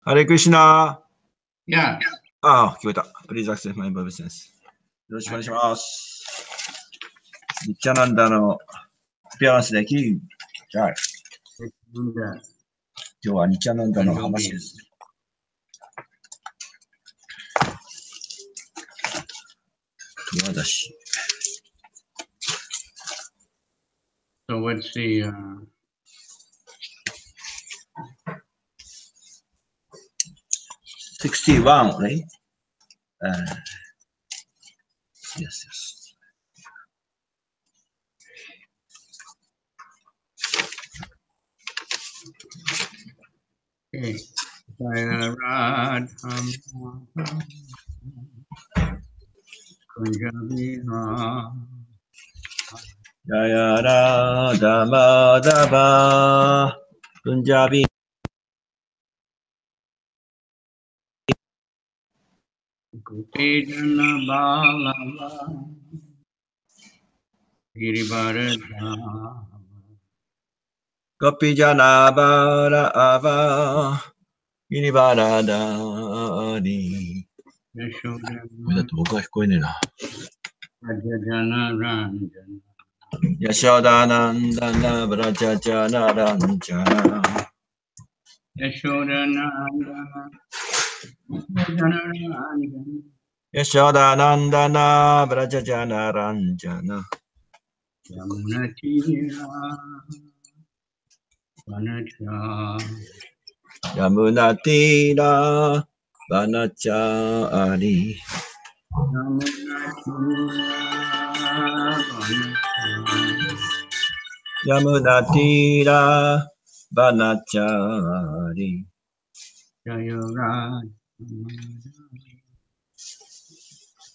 Hare Krishna. Yeah. ああ、聞こえた。Please accept my obeisance. よろしくお願いします。ニッチャナンダのピアノスでキー。じゃあ、今日はニッチャナンダの話です。嫌だし。So what's the $61, right? Yes. Okay. Radha Kunjabiha Jaya Radha Madhava Punjabi Gopijana Balava Girivaradha Gopijana Bara Ava Girivaradari これだと僕は聞こえねえな。Rajajana Ranjana Yashodanandana Brajajana Ranjana Yashodanandana Yashodanandana Brajajana Ranjana Yamunatira Vanacha Yamunatira Vanachari Yamunatira Vanachari Jayaraj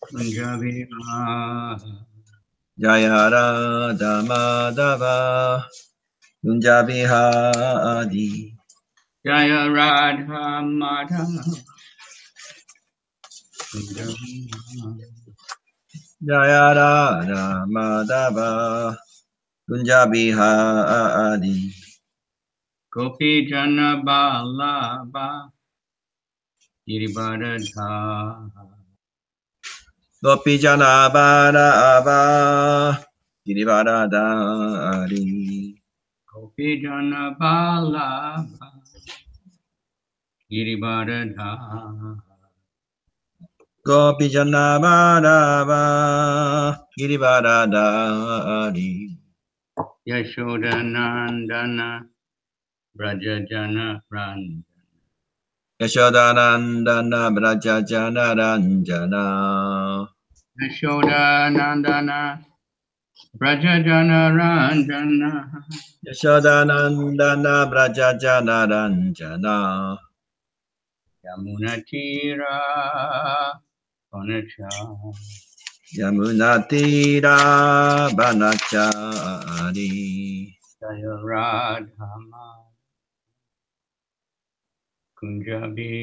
Punjabi Jaya Radha Madhava Punjabi Hadi Jaya Radha Madhava Jaya Radha Madhava Punjabi Hadi Gopijana Balava Girivaradha Gopijana Balava Girivaradari Gopijana Balava Girivaradha Gopijana Balava Girivaradari Yashodanandana Brajajana Ranjana Yashodanandana Brajajana Ranjana Yashodanandana Brajajana Ranjana Yashodanandana Brajajana Ranjana Yamunatira Vanacha Yamunatira Vanachari Jaya Radha Kunjabi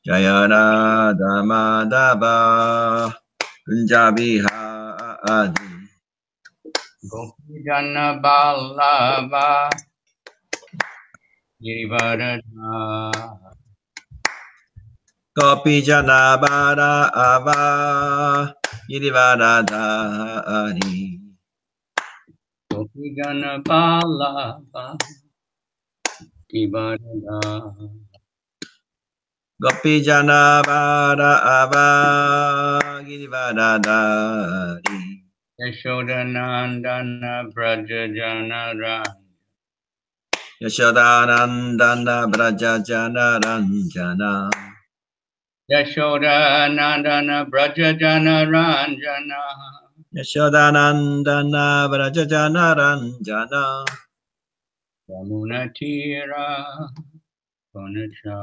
Jaya Radha Madhava Punjabi Hadi Gopijana Balava Girivaradha Gopijana Bara Ava Girivaradari Gopijana Balava Girivaradha Gopijana Bara Ava Girivaradari Yashodanandana Brajajana Ranjana Yashodanandana Brajajana Ranjana Yashodanandana Brajajana Ranjana Yashodanandana Brajajana Ranjana Yamunatira Vanacha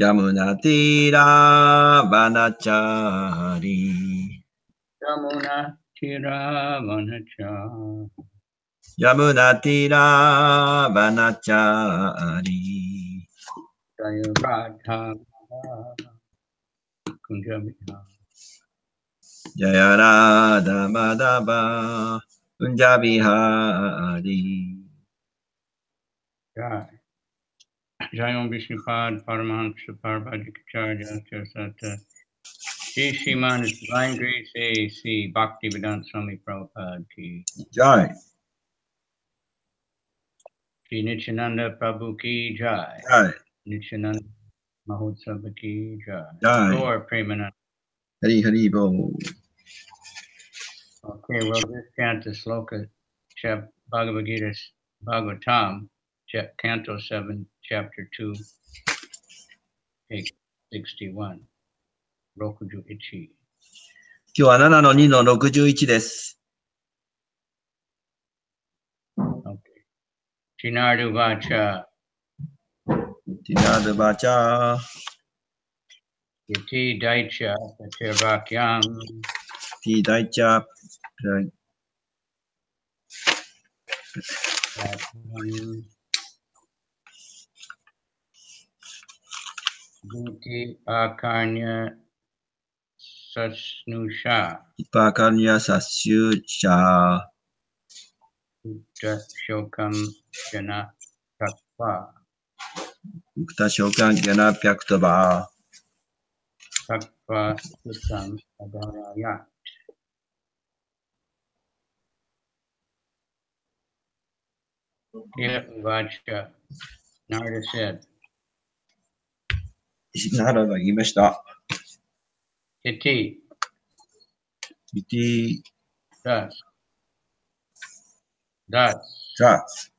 Yamunatira Vanachari Yamunatira Vanacha Yamunatira Vanachari Jaya Radha Kunjabiha Jaya Radha Madhava Punjabi Hari Jai Jayam Vishnupad Paramahamsa Parvadikacharya Sata Shri Sriman Divine Grace A.C. Bhaktivedanta Swami Prabhupada Ki Jai. Shri Nityananda Prabhu Ki Jai. Jai. Nityananda Mahotsava Ki Jai. Jai. Gaur Premanand. Hari Hari Bo. Okay, we'll just chant the sloka, Bhagavad Gita, Bhagavatam, Canto 7, Chapter 2, Page 61. Rokuju Ichi. 今日は7の2の61です。Okay. Chinardu Vacha. Chinardu Vacha. Yati Daicha Patirvakyam. Yati Daicha. Bhuti Akarnya Sasnusha. Akarnya Sasnusha. Ukta Shokam Jana Takva. Ukta Shokam Jana Pyaktava. Takva Sutam Adarayat. Vacha. Narada said. Narada が言いました。Iti. Iti. Thus. Thus. Thus.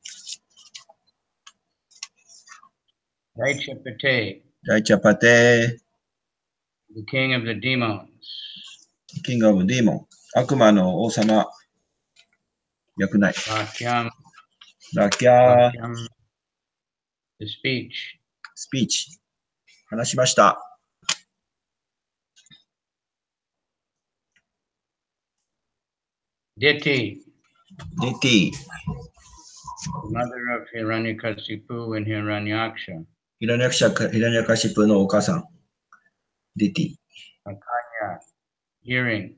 Daichapate. Daichapate. The king of the demons. King of demons. 悪魔の王様。役ない。Vakyam. Vakyam. The speech. Speech. 話しました。Diti. Diti. The mother of Hiranyakasipu and Hiranyaksha. ヒラニャカシプのお母さん。Diti. Akanya. Hearing.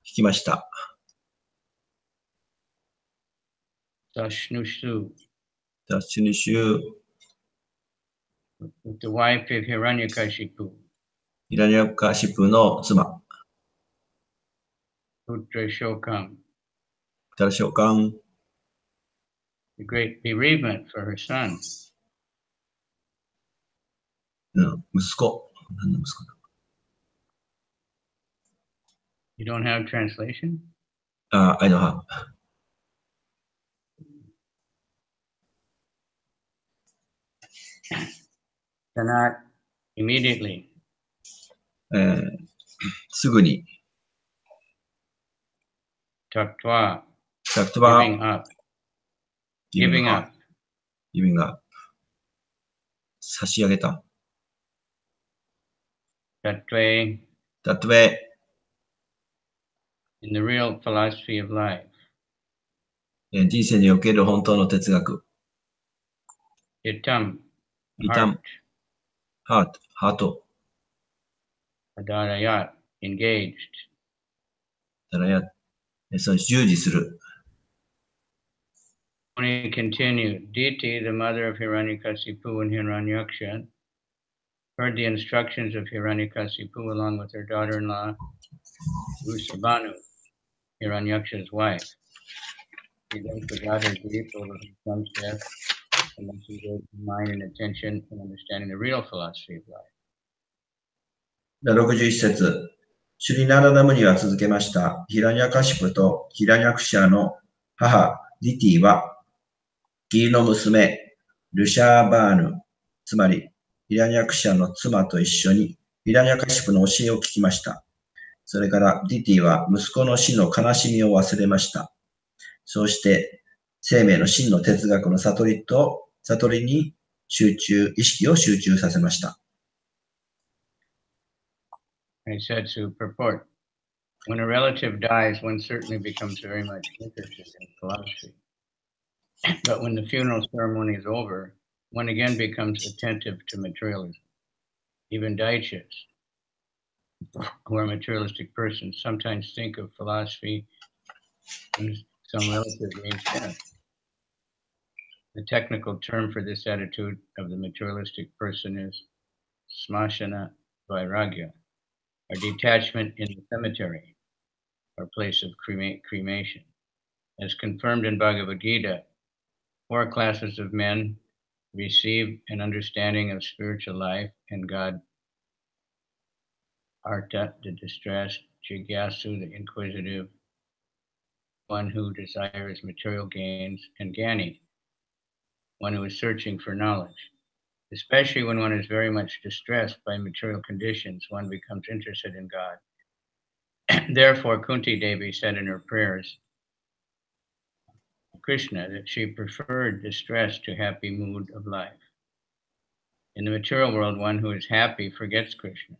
聞きました。Dashnushu. Dashnushu. With the wife of Hiranyakashipu. ヒラニャカシプの妻。Putra Shokam. Putra Shokam. The great bereavement for her son. 息子。何の息子だ You don't have translation? I don't have. Cannot immediately. すぐに。Taktva. Taktva. Giving up. Giving up. Giving up. 差し上げた。Tattve. Tattve. In the real philosophy of life. 人生における本当の哲学。Itam. Itam. Heart. Heart. Adarayat. Engaged. Adarayat. 従事する。When he continued, Diti, the mother of Hiranyakasipu and Hiranyaksha, heard the instructions of Hiranyakasipu along with her daughter-in-law, Rusabanu, Hiranyaksha's wife. She then forgot her grief over her son's death, and then she gave her mind and attention in understanding the real philosophy of life. 61節。シュリナラダムニは続けました。ヒラニャカシプとヒラニャクシャの母、ディティは、義理の娘、ルシャーバーヌ、つまりヒラニャクシャの妻と一緒にヒラニャカシプの教えを聞きました。それからディティは息子の死の悲しみを忘れました。そうして生命の真の哲学の悟りに意識を集中させました。I said to purport, when a relative dies, one certainly becomes very much interested in philosophy. But when the funeral ceremony is over, one again becomes attentive to materialism. Even Daichas, who are materialistic persons, sometimes think of philosophy when some relative means death. The technical term for this attitude of the materialistic person is smashana vairagya, or detachment in the cemetery, or place of cremation. As confirmed in Bhagavad Gita, 4 classes of men receive an understanding of spiritual life and God: Arta, the distressed; Jigyasu, the inquisitive, one who desires material gains; and Gyani, one who is searching for knowledge. Especially when one is very much distressed by material conditions, one becomes interested in God. Therefore, Kunti Devi said in her prayers to Krishna that she preferred distress to happy mood of life. In the material world, one who is happy forgets Krishna,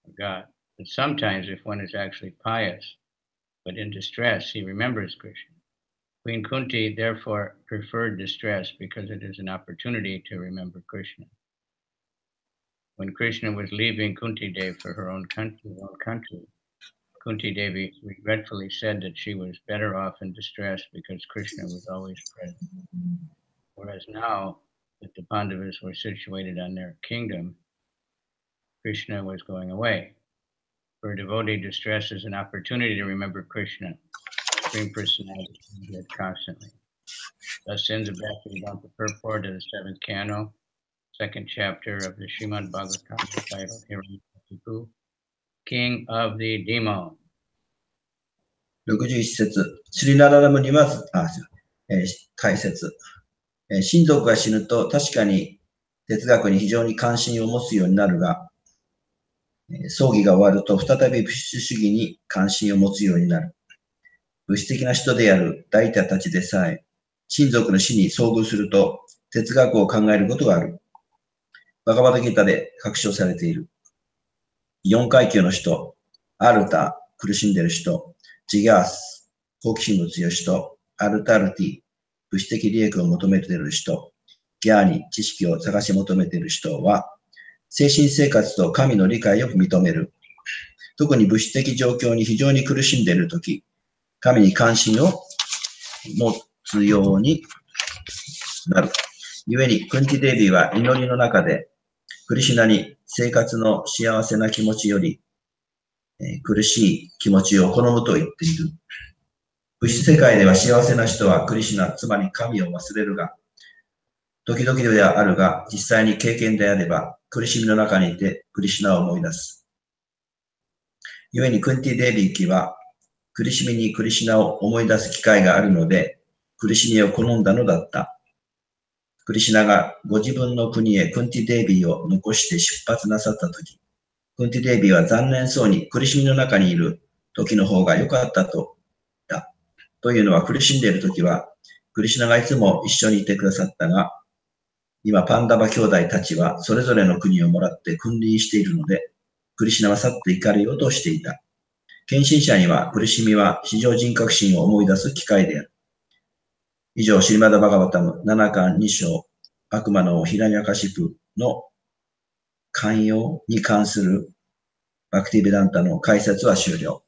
or God. But sometimes, if one is actually pious, but in distress, he remembers Krishna. Queen Kunti therefore preferred distress because it is an opportunity to remember Krishna. When Krishna was leaving Kunti Devi for her own country, Kunti Devi regretfully said that she was better off in distress because Krishna was always present. Whereas now that the Pandavas were situated on their kingdom, Krishna was going away. For a devotee, distress is an opportunity to remember Krishna, Supreme Personality, constantly. Thus ends the Bhaktivedanta purport of the 7th canto, 2nd chapter of the Srimad Bhagavatam, titled Hiranyakashipu, King of the Demon. 61節、スリナララムには、解説。親族が死ぬと確かに哲学に非常に関心を持つようになるが、葬儀が終わると再び物質主義に関心を持つようになる。物質的な人である大他たちでさえ、親族の死に遭遇すると哲学を考えることがある。バガバダギータで確証されている。4階級の人、アルタ、苦しんでいる人、ジガース、好奇心の強い人、アルタルティ、物質的利益を求めている人、ギャーニ、知識を探し求めている人は、精神生活と神の理解を認める。特に物質的状況に非常に苦しんでいるとき、神に関心を持つようになる。故に、クンティデービーは祈りの中で、クリシュナに生活の幸せな気持ちより、苦しい気持ちを好むと言っている。物質世界では幸せな人はクリシュナ、つまり神を忘れるが、時々ではあるが、実際に経験であれば、苦しみの中にいてクリシュナを思い出す。故にクンティデービー記は、苦しみにクリシュナを思い出す機会があるので、苦しみを好んだのだった。クリシュナがご自分の国へクンティデービーを残して出発なさったとき、クンティデービーは残念そうに苦しみの中にいる時の方が良かったと言った。というのは苦しんでいる時は、クリシュナがいつも一緒にいてくださったが、今パンダバ兄弟たちはそれぞれの国をもらって君臨しているので、クリシュナは去って行かれようとしていた。献身者には苦しみは至上人格心を思い出す機会である。以上、シリマダ・バガバタム7巻2章、悪魔のヒラニャカシプの寛容に関するバクティベダンタの解説は終了。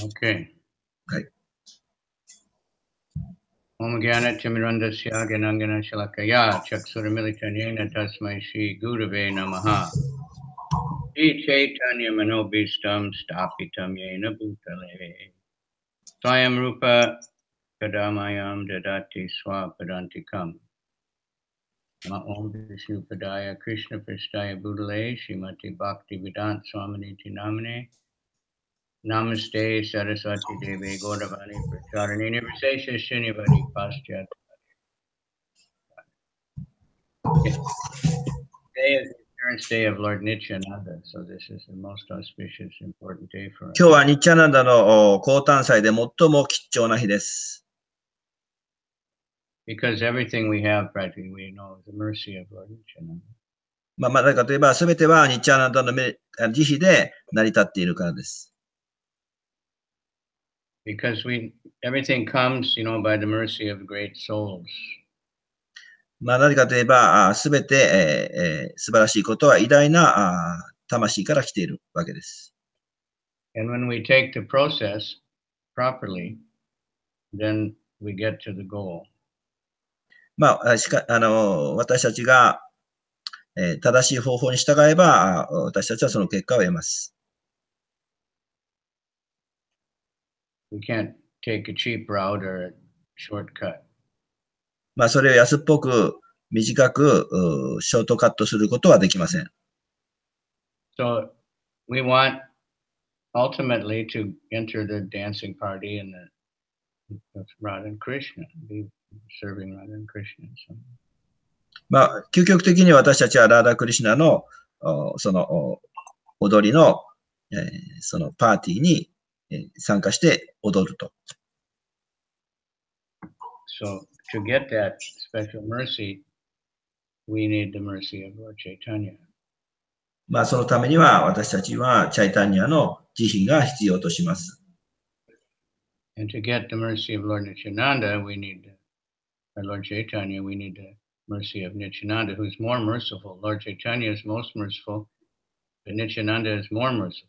Okay. はい。Om Gyana Timirandasya Ganangana Shalakaya Chaksuramilitanyena Tasmai Shri Gurave Namaha Shri Chaitanya Manobhistam Stapitam Yena Bhutale Swayam Rupa Kadamayam Dadati Swapadantikam Om Vishnu Padaya Krishna Prasthaya Bhutale Srimati Bhakti Vedanta Swaminiti Namane Namaste Saraswati Devi Gaudavani Pracharini Nirvisesha Srinivadi Paschat. Today is the appearance day of Lord Nityananda, so this is the most auspicious, important day for us. 今日はニッチャナンダの降誕祭で最も貴重な日です。Because everything we have practically we know is the mercy of Lord Nityananda. なぜかといえば、すべてはニッチャナンダの慈悲で成り立っているからです。Because everything comes, by the mercy of great souls. なぜかといえば、すべて、素晴らしいことは偉大な魂から来ているわけです。And when we take the process properly, then we get to the goal. 私たちが、正しい方法に従えば、私たちはその結果を得ます。We can't take a cheap route or a shortcut. それを安っぽく、短く、ショートカットすることはできません。So we want ultimately to enter the dancing party and of Radha and Krishna, be serving Radha and Krishna. So. 究極的に私たちはラーダ・クリシュナの、その踊りの、そのパーティーに、参加して踊ると。So to get that special mercy, we need the mercy of Lord Chaitanya. そのためには私たちはチャイタニアの慈悲が必要とします。And to get the mercy of Lord Nityananda, we need, or Lord Chaitanya, we need the mercy of Nityananda, who's more merciful. Lord Chaitanya is most merciful, but Nityananda is more merciful.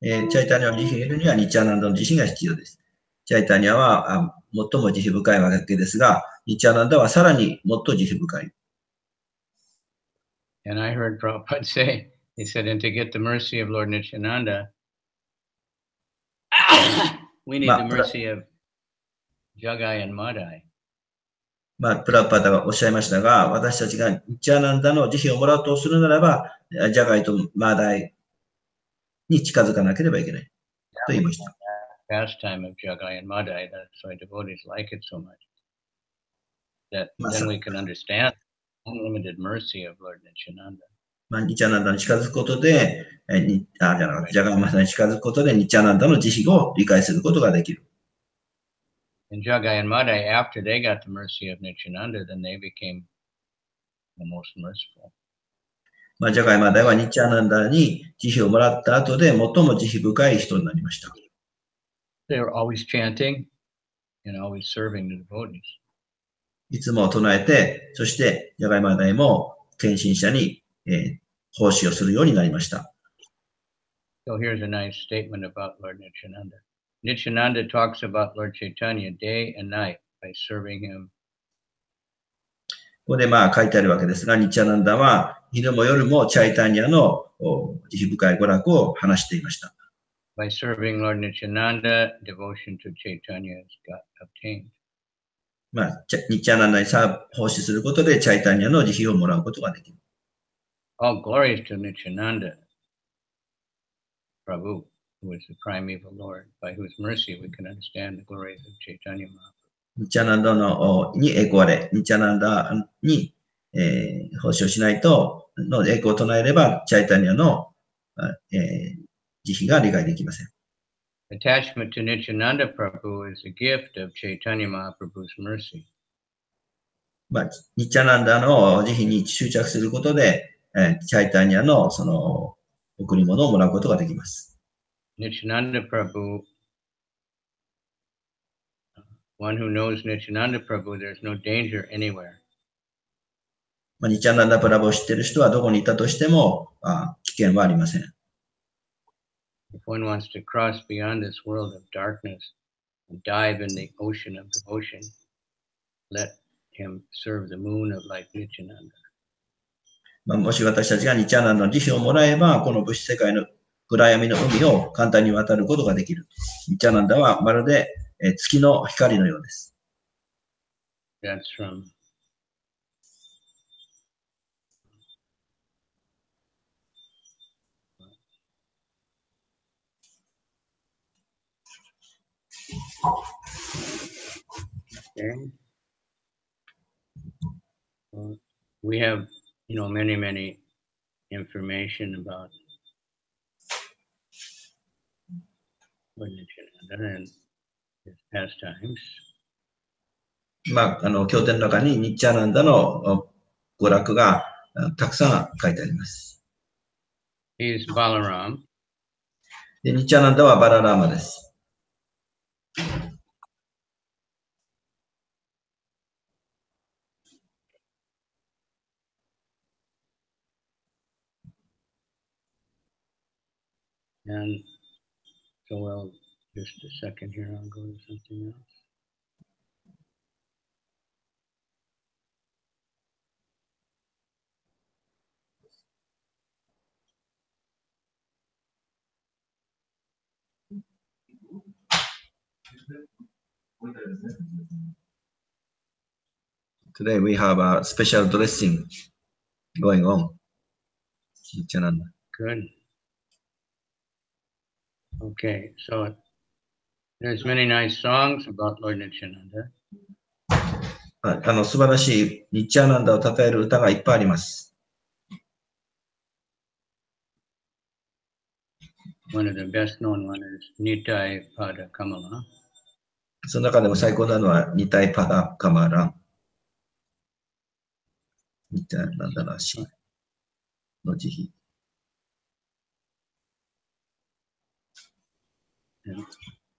チャイタニアの慈悲を得るにはニッチャーナンダの慈悲が必要です。チャイタニアは最も慈悲深いわけですが、ニッチャーナンダはさらにもっと慈悲深い。And I heard Prabhupada say, he said, and to get the mercy of Lord Nityananda, we need the mercy of Jagai and Madai. プラパダがおっしゃいましたが、私たちがニッチャーナンダの慈悲をもらうとするならば、ジャガイとマダイに近づかなければいけない。と言いました。Pastime of Jagai and Madai, that's why devotees like it so much. That then we can understand unlimited mercy of Lord Nityananda. ニッチャーナンダに近づくことで、ジャガイマダイに近づくことで、ニッチャーナンダの慈悲を理解することができる。And Jagai and Madai, after they got the mercy of Nityananda, then they became the most merciful. ジャガイマダイはニッチャーナンダに慈悲をもらった後で最も慈悲深い人になりました。They were always chanting and always serving the devotees. いつも唱えて、そしてジャガイマダイも献身者に、奉仕をするようになりました。So here's a nice statement about Lord Nityananda. Nityananda talks about Lord Chaitanya day and night by serving him. ここで書いてあるわけですが、ニッチャーナンダは昼も夜もチャイタニアの慈悲深い娯楽を話していました。By serving Lord Nityananda, devotion to Chaitanya is obtained. ニッチャーナンダに奉仕することでチャイタニアの慈悲をもらうことができる。All glories to Nityananda, Prabhu, who is the primeval Lord, by whose mercy we can understand the glories of Chaitanya Mahaprabhu. ニッチャーナンダに栄光あれ、ニッチャーナンダに、奉仕をしないと、の栄光を唱えれば、チャイタニアの、慈悲が理解できません。Attachment to Nityananda Prabhu is a gift of Chaitanya Mahaprabhu's mercy. ニッチャーナンダの慈悲に執着することで、チャイタニアのその贈り物をもらうことができます。Nityananda Prabhu, one who knows Nityananda Prabhu, there's no danger anywhere. ニッチャーナンダプラブを知っている人はどこにいたとしても危険はありません。If one wants to cross beyond this world of darkness and dive in the ocean of devotion, let him serve the moon of light Nityananda. もし私たちがニッチャーナンダの慈悲をもらえば、この物質世界の暗闇の海を簡単に渡ることができる。ニッチャーナンダはまるで月の光のようです。That's from okay. We have, many information about Nityananda and his pastimes. 経典の中にニッチャーナンダの娯楽がたくさん書いてあります。He is Balaram. で、ニッチャーナンダはバララーマです。And so Just a second here, I'll go to something else. Today we have a special dressing going on. Nityananda. Good. Okay, so there's many nice songs about Lord Nityananda. 素晴らしいニッチャーナンダを称える歌がいっぱいあります。One of the best known one is Nitai Pada Kamala. その中でも最高なのはニタイパダカマラン。ニタイナンダらしいの慈悲。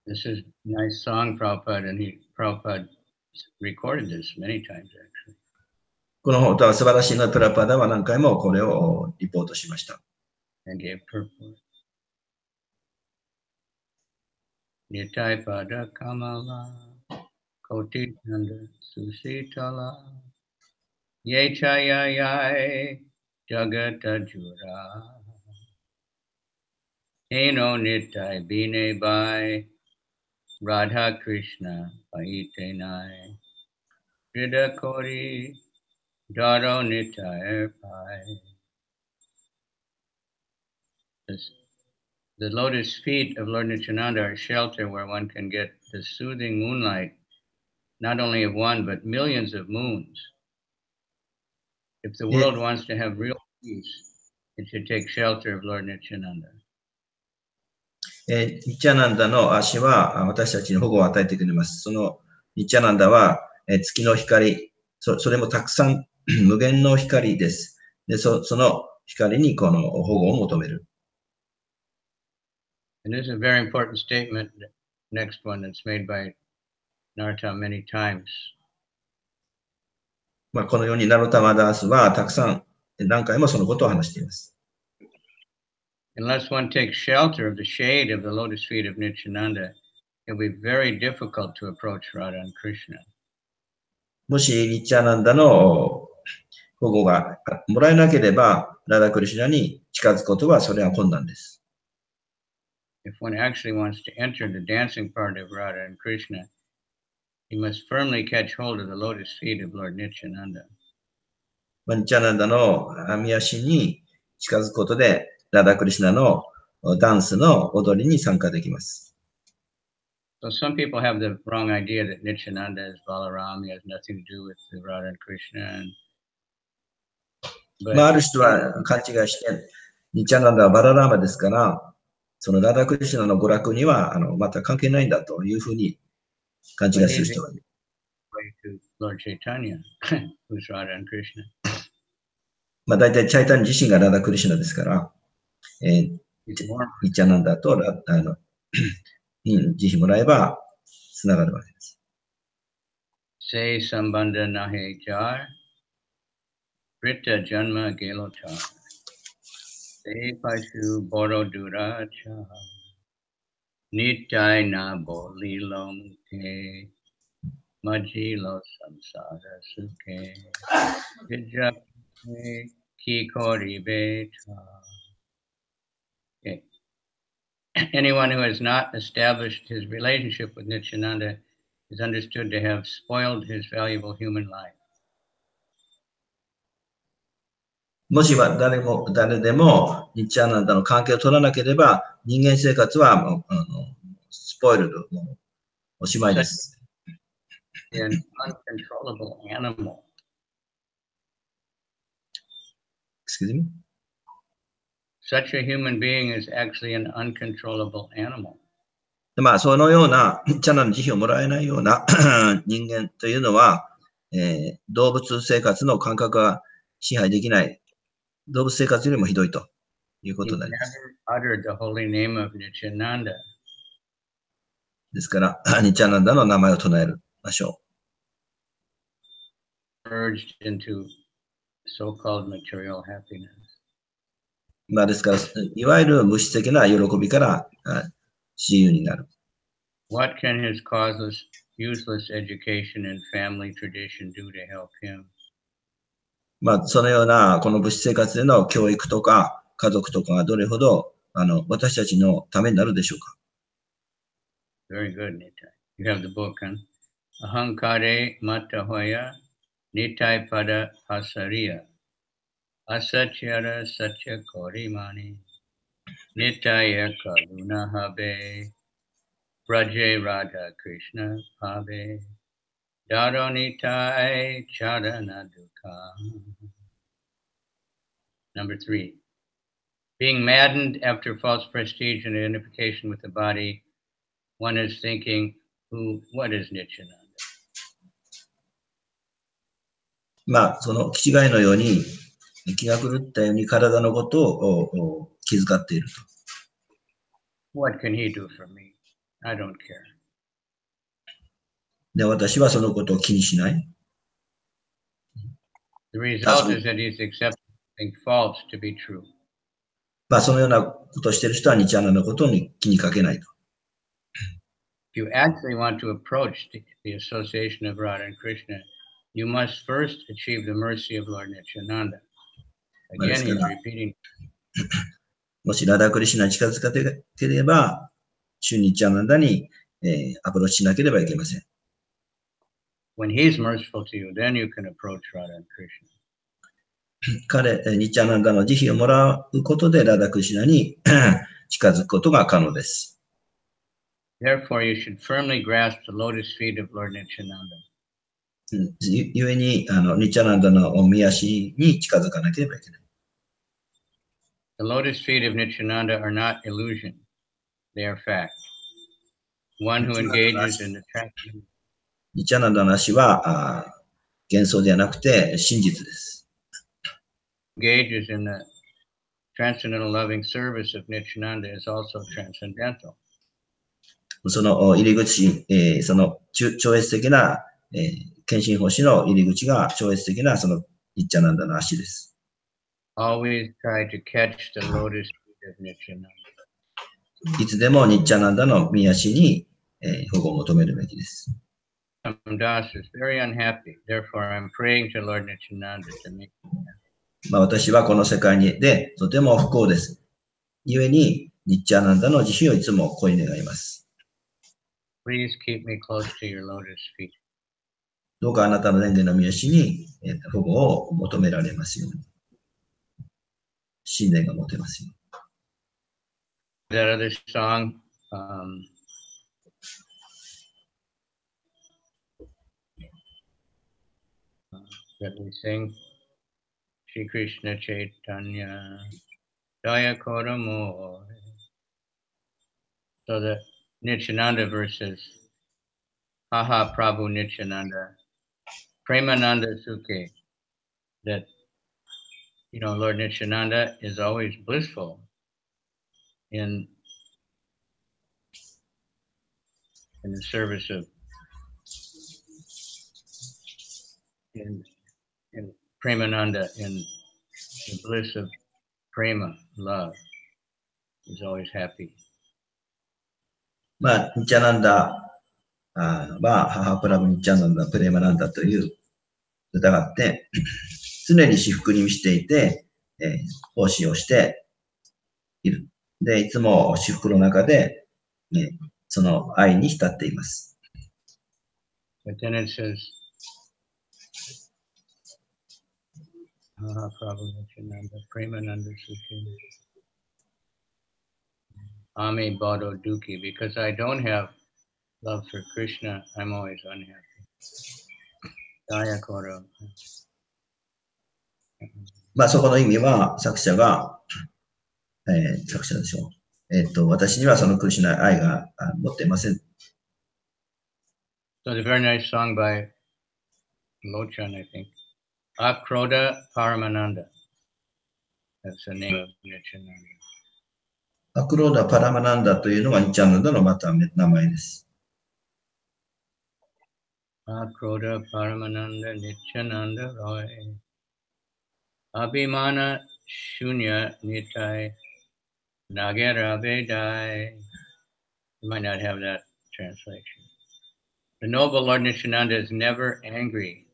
This is a nice song, Prabhupada, and Prabhupada recorded this many times, actually. この歌は素晴らしいのプラパダは何回もこれをリポートしました。And gave purport. Nitai Pada Kamala, Kavichandra Susitala, Ye Chayayai Jagata Jura, Eno Nitai Bine Bai, Radha Krishna Paitenai, Rida Kori, Daro Nitai Pai. The lotus feet of Lord Nityananda are a shelter where one can get the soothing moonlight, not only of one, but millions of moons. If the world wants to have real peace, it should take shelter of Lord Nityananda. ニッチャナンダの足は私たちに保護を与えてくれます。そのニッチャナンダは月の光、それもたくさん無限の光です。で、その光にこの保護を求める。And this is a very important statement, the next one that's made by Narottam many times. このようにナロタマダースはたくさん何回もそのことを話しています。Unless one takes shelter of the shade of the lotus feet of Nityananda, it will be very difficult to approach Radha and Krishna. もしニッチャナンダの保護がもらえなければ、ラダクリシュナに近づくことはそれは困難です。If one actually wants to enter the dancing part of Radha and Krishna, he must firmly catch hold of the lotus feet of Lord Nityananda. ニッチャナンダの網足に近づくことで、ラダクリシュナのダンスの踊りに参加できます。So some people have the wrong idea that Nityananda is Balaram, he has nothing to do with Radha and Krishna. ある人は勘違いして、ニッチャナンダはバララーマですから、そのラダクリシュナの娯楽にはまた関係ないんだというふうに勘違いする人がいる。Lord Chaitanya, who's Radha and Krishna. 大体チャイタニ自身がラダクリシュナですから、ニッチャナンダとに慈悲もらえばつながるわけです。Se sambandha nahe jar, Rita janma gelotar, Se pashu borodura cha, Nitai na bolilom ke, Majilo samsara sukhe, Vijapne ki kori beta. Okay. Anyone who has not established his relationship with Nityananda is understood to have spoiled his valuable human life. もし誰でもニッチャナンダの関係を取らなければ、人間生活はスポイルド、おしまいです。An uncontrollable animal. Excuse me? Such a human being is actually an uncontrollable animal. そのようなニッチャナンダの慈悲をもらえないような人間というのは、動物生活の感覚が支配できない。動物生活よりもひどいということになります。ですから、ニッチャナンダの名前を唱えましょう。ですから、いわゆる物質的な喜びから自由になる。What can his causeless, useless education and family tradition do to help him? そのような、この物質生活での教育とか、家族とかがどれほど、私たちのためになるでしょうか。Very good, Nitai. You have the book, huh? Ahankare Matahoya Nitai Pada Pasariya Asatyara Satya Korimani Nitaya Karuna Habe Braje Radha Krishna Habe Daro Nitai Charana Dukha. Number 3. Being maddened after false prestige and identification with the body, one is thinking, what is Nityananda? その気違いのように、気が狂ったように体のことを気遣っていると。What can he do for me? I don't care. で、私はそのことを気にしない。The result is that he's accepting false to be true. そのようなことをしている人はニチャナのことに気にかけないと。If you actually want to approach the association of Radha and Krishna, you must first achieve the mercy of Lord Nityananda. Again, he's repeating. もしラダ・クリシュナに近づかなければ、シュニチャナンダに、アプローチしなければいけません。When he's merciful to you, then you can approach Radha and Krishna. ニチャナンダの慈悲をもらうことでラダ・クリシュナに近づくことが可能です。Therefore, you should firmly grasp the lotus feet of Lord Nityananda. ゆえに、ニチャナンダの御足に近づかなければいけない。The lotus feet of Nityananda are not illusion. They are fact. One who engages in the traction. ニチャナンダの足は幻想ではなくて真実です。Engages in the transcendental loving service of Nityananda is also transcendental. その入り口、その超越的な、献身奉仕の入り口が超越的なそのニチャナンダの足です。Always try to catch the lotus feet of Nityananda. いつでもニチャナンダの御足に、保護を求めるべきです。Das is very unhappy. Therefore, I'm praying to Lord Nityananda to make him happy. 私はこの世界でとても不幸です。故に、ニチャナンダの慈悲をいつも恋願います。Please keep me close to your lotus feet. どうかあなたの蓮華の御足に、保護を求められますように。信念が持てますように。That other song, that we sing, Shri Krishna Chaitanya, Daya Kodamore. So the Nityananda verses, Haha Prabhu Nityananda, Premananda Sukhe, that, Lord Nityananda is always blissful in the service of, in Premananda, in the bliss of prema, love. He's always happy. ニチャナンダは、母プラブニチャナンダ、プレマナンダという歌があって、常に至福に満ちていて、奉仕をしている。で、いつも至福の中で、その愛に浸っています。But then it says, Prabhu Nityananda, Premananda Sukhi, Ami Bado Duki, because I don't have love for Krishna, I'm always unhappy. Daya Koro. そこの意味は、作者が、作者でしょう。私にはそのクリシュナ愛が持っていません。So it's a very nice song by Lochan, I think. Akroda Paramananda. That's the name of Nityananda. アクローダ・パラマナンダというのがニチャナンダのまた名前です。Akroda Paramananda Nityananda Roy. Abhimana Shunya Nitai Nagara Vedai. You might not have that translation. The noble Lord Nityananda is never angry.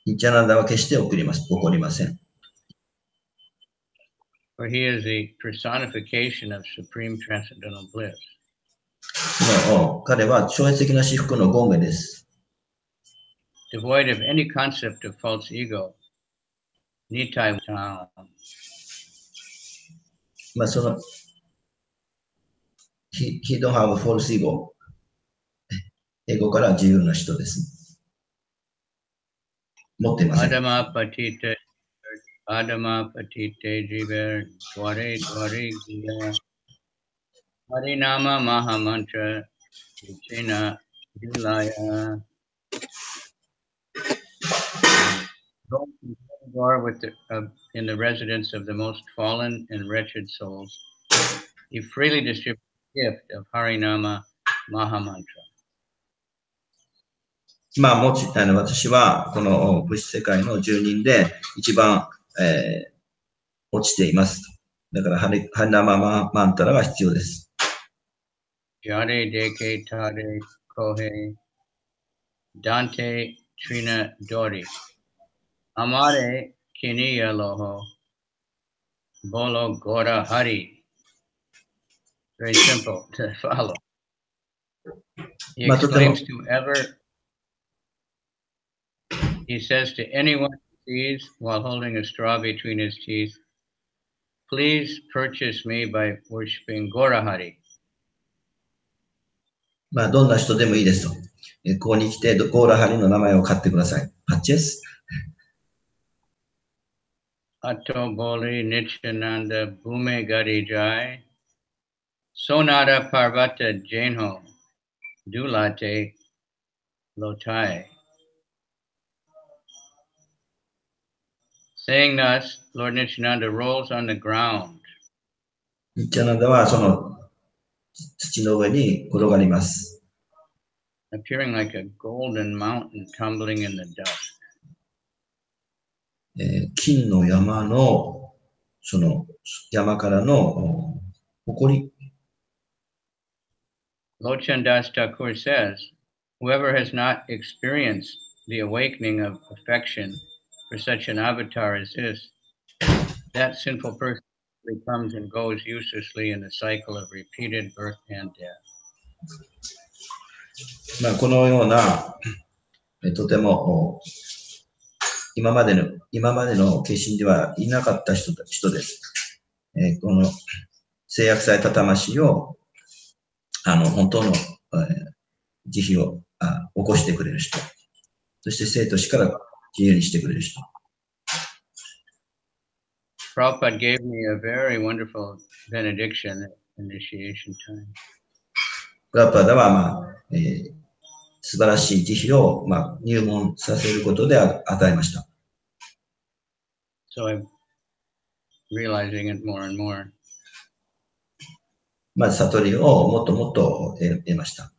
ニッチャナンダは決して怒りません。For he is the personification of supreme transcendental bliss. 彼は超越的な至福の権化です。Devoid of any concept of false ego, Nitai town. その he don't have a false ego。英語から自由な人です。持っていません。Adama patite jiver dware giya harinama mahamantra vichena dilaya. In the residence of the most fallen and wretched souls, he freely distributes the gift of Harinama Mahamantra. 私はこの物質世界の住人で一番、落ちています。だからハリナママンタラが必要です。Jade deke tade kohe Dante Trina Dori Amare Kiniya Loho Bolo Gora Hari. Very simple to follow. He exclaims to ever, he says to anyone he sees while holding a straw between his teeth, please purchase me by worshipping Gora Hari. どんな人でもいいですと。ここに来てゴーラハリの名前を買ってください。パッチェス。Ato Boli Nityananda Bhume Gadi Jai Sonada Parvata Jainho Dulate Lotai. Saying thus, Lord Nityananda rolls on the ground. ニッチャナンダはその土の上に転がります。Appearing like a golden mountain tumbling in the dust. 金の山のその山からの埃。Lochandas Thakur says, whoever has not experienced the awakening of affection for such an avatar as this, that sinful person comes and goes uselessly in the cycle of repeated birth and death. このようなとても今までの化身ではいなかった人です。この制約された魂を本当の慈悲を起こしてくれる人。そして生と死から自由にしてくれる人。Prabhupada gave me a very wonderful benediction at initiation time. プラパダは、素晴らしい慈悲を、入門させることで与えました。So I'm realizing it more and more. 悟りをもっともっと得ました。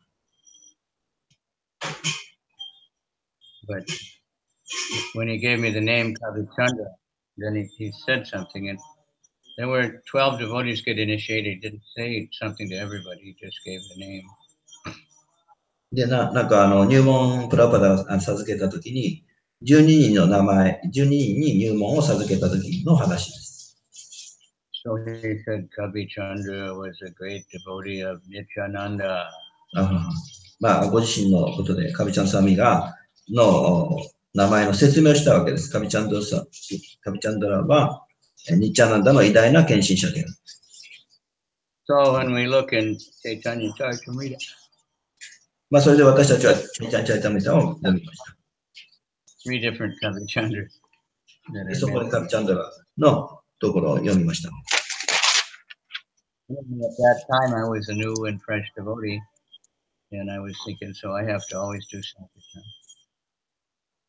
But when he gave me the name Kavichandra, then he said something, and there were 12 devotees get initiated. He didn't say something to everybody. He just gave the name. で、入門プラパダを授けたときに、12人の名前、12人に入門を授けたときの話です。So he said Kavichandra was a great devotee of Nityananda. ご自身のことで、カビチャンサミが、名前の説明をしたわけです。カビチャンドラは、ニッチャナンダの偉大な献身者である。So when we look in Chaitanya Charitamrita, それで私たちはチャイタンチャイタミタを読みました。3 different Kavichandras. そこでカビチャンドラのところを読みました。At that time, I was a new and fresh devotee, and I was thinking, so I have to always do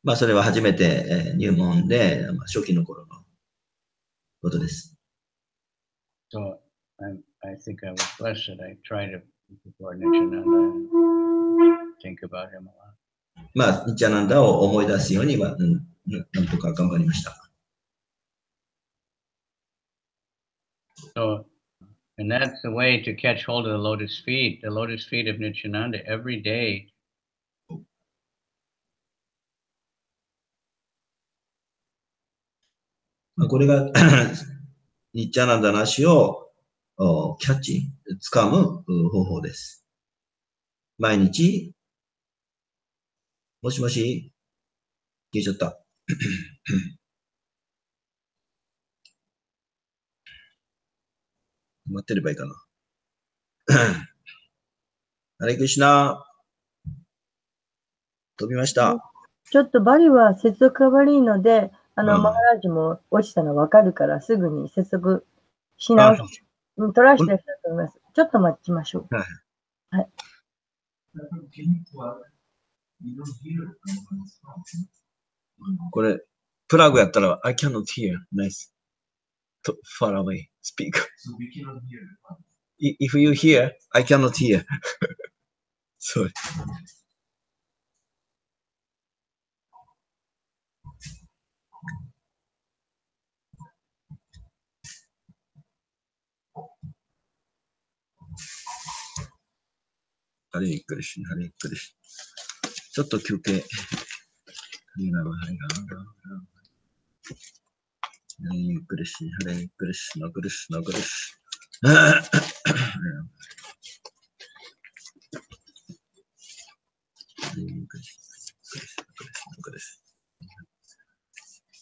Sankirtan. それは初めて入門で、初期の頃のことです。So I think I was blessed that I tried to support Nityananda and think about him a lot. ニッチャナンダを思い出すようには、なんとか頑張りました。So And that's the way to catch hold of the lotus feet of Nityananda every day. これがニッチャナンダの足をキャッチ、掴む方法です。毎日、もしもし、消えちゃった。待ってればいいかな。ハレクリシナ、飛びました。ちょっとバリは接続が悪いので、マハラジも落ちたの分かるから、すぐに接続し直し、トライしてらっしゃると思います。ちょっと待ちましょう。はい。はい、これ、プラグやったら、I cannot hear. Nice. Far away. Speak. So we cannot hear. If you hear, I cannot hear. Sorry. ハレークリシナ、ハレークリシナ。ちょっと休憩。ハレークリシナ、ハレークリシナ、クリシナ、クリシナ。ハレークリシナ、クリシナ、クリシナ。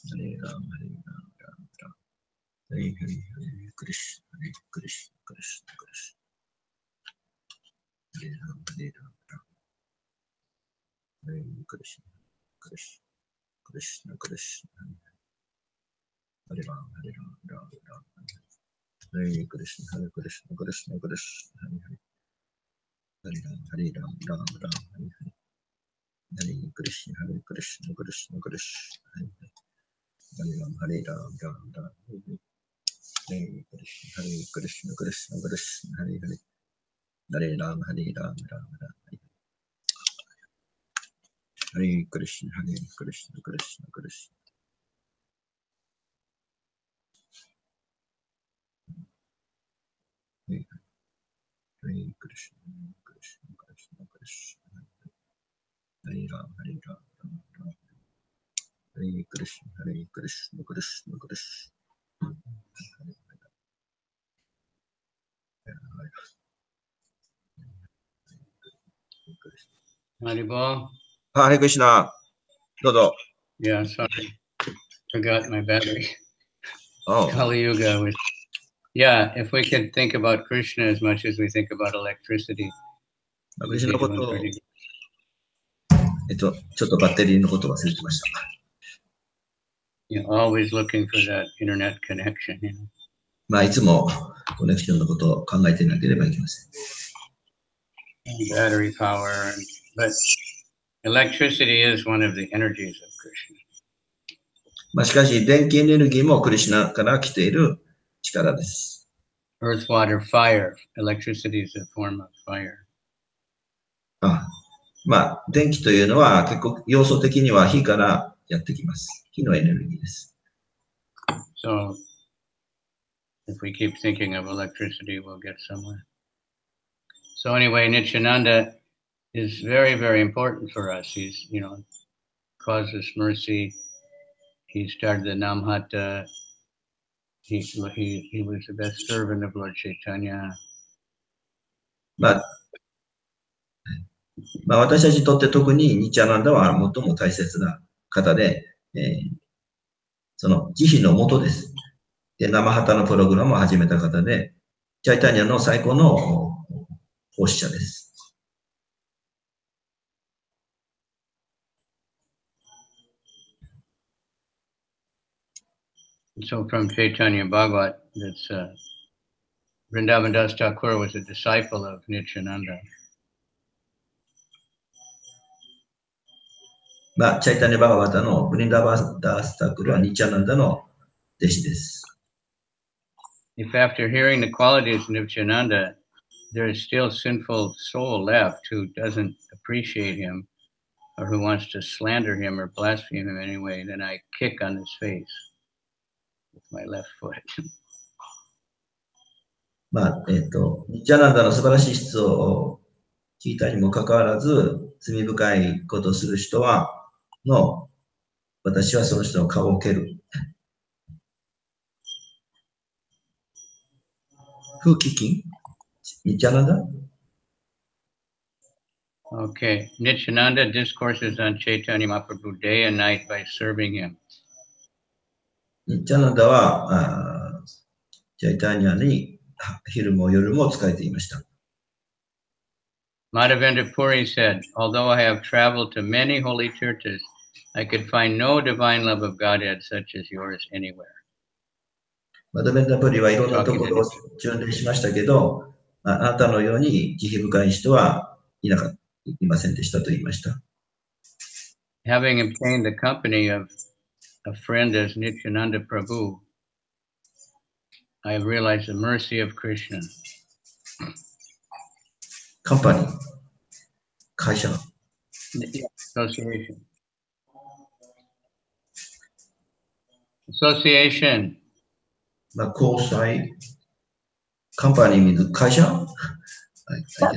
ハレーラー、ハレーラー、ハレークリシナ、クリシナ、クリシナ、クリシナ。Hare Ram, Hare Ram, Hare Krishna, Krishna, Krishna, Hare Ram, Hare Ram, Ram, Ram, Hare Krishna, Krishna, Krishna, Hare Ram, Hare Ram, Ram, Ram, Hare Krishna, Krishna, Krishna, Hare Ram, Hare Ram, Ram, Ram, Hare Krishna, Krishna, Krishna, Hare Hare Ram, Hare Ram, Ram, Ram, Hare Krishna, Krishna, Krishna. Hare Krishna, Krishna, Krishna, Krishna. Hare Ram, Hare Ram, Ram, Ram. Hare Krishna, Krishna, Krishna, Krishna. Haribol. Hare Krishna. Dodo. Yeah, sorry. Forgot my battery. Oh. Kali Yuga was. Yeah, if we could think about Krishna as much as we think about electricity. クリシュナのことを、ちょっとバッテリーのことを忘れてました。You're always looking for that internet connection, you know. まあ、いつもコネクションのことを考えていなければいけません。Battery power, but electricity is one of the energies of Krishna. まあ、しかし、電気エネルギーもクリシュナから来ている力です。Earth, water, fire. Electricity is a form of fire. まあ、電気というのは結構要素的には火からやってきます。火のエネルギーです。So, if we keep thinking of electricity, we'll get somewhere. So anyway, Nityananda is very, very important for us. He's, you know, caused us mercy. He started the Namhata. He was the best servant of Lord Chaitanya. まあ、私たちにとって特にニッチャナンダは最も大切な方で、その慈悲のもとです。で、生旗のプログラムを始めた方で、チャイタニアの最高の奉仕者です。So from Chaitanya Bhagavat, that's Vrindavan Das Thakur was a disciple of Nityananda. まあ、チャイタニア・バーガバタのブリンダーバーダースタクルはニッチャナンダの弟子です。If after hearing the qualities of Nityananda, there is still sinful soul left who doesn't appreciate him or who wants to slander him or blaspheme him anyway, then I kick on his face with my left foot. まあ、ニッチャナンダの素晴らしい質を聞いたにもかかわらず、罪深いことをする人は、私はその人の顔を蹴る。Who kicking? Nityananda? Okay. Nityananda discourses on Chaitanya Mahaprabhu day and night by serving him. ニッチャナンダは、チャイタニアに昼も夜も仕えていました。Madhavendra Puri said, although I have traveled to many holy churches, I could find no divine love of Godhead such as yours anywhere. マダベンダプリはいろんなところを巡礼しましたけど、あなたのように慈悲深い人はいませんでしたと言いました。Having obtained the company of a friend as Nityananda Prabhu, I have realized the mercy of Krishna. Company, 会社。Association. Association. 交際。カンパニー means 会社？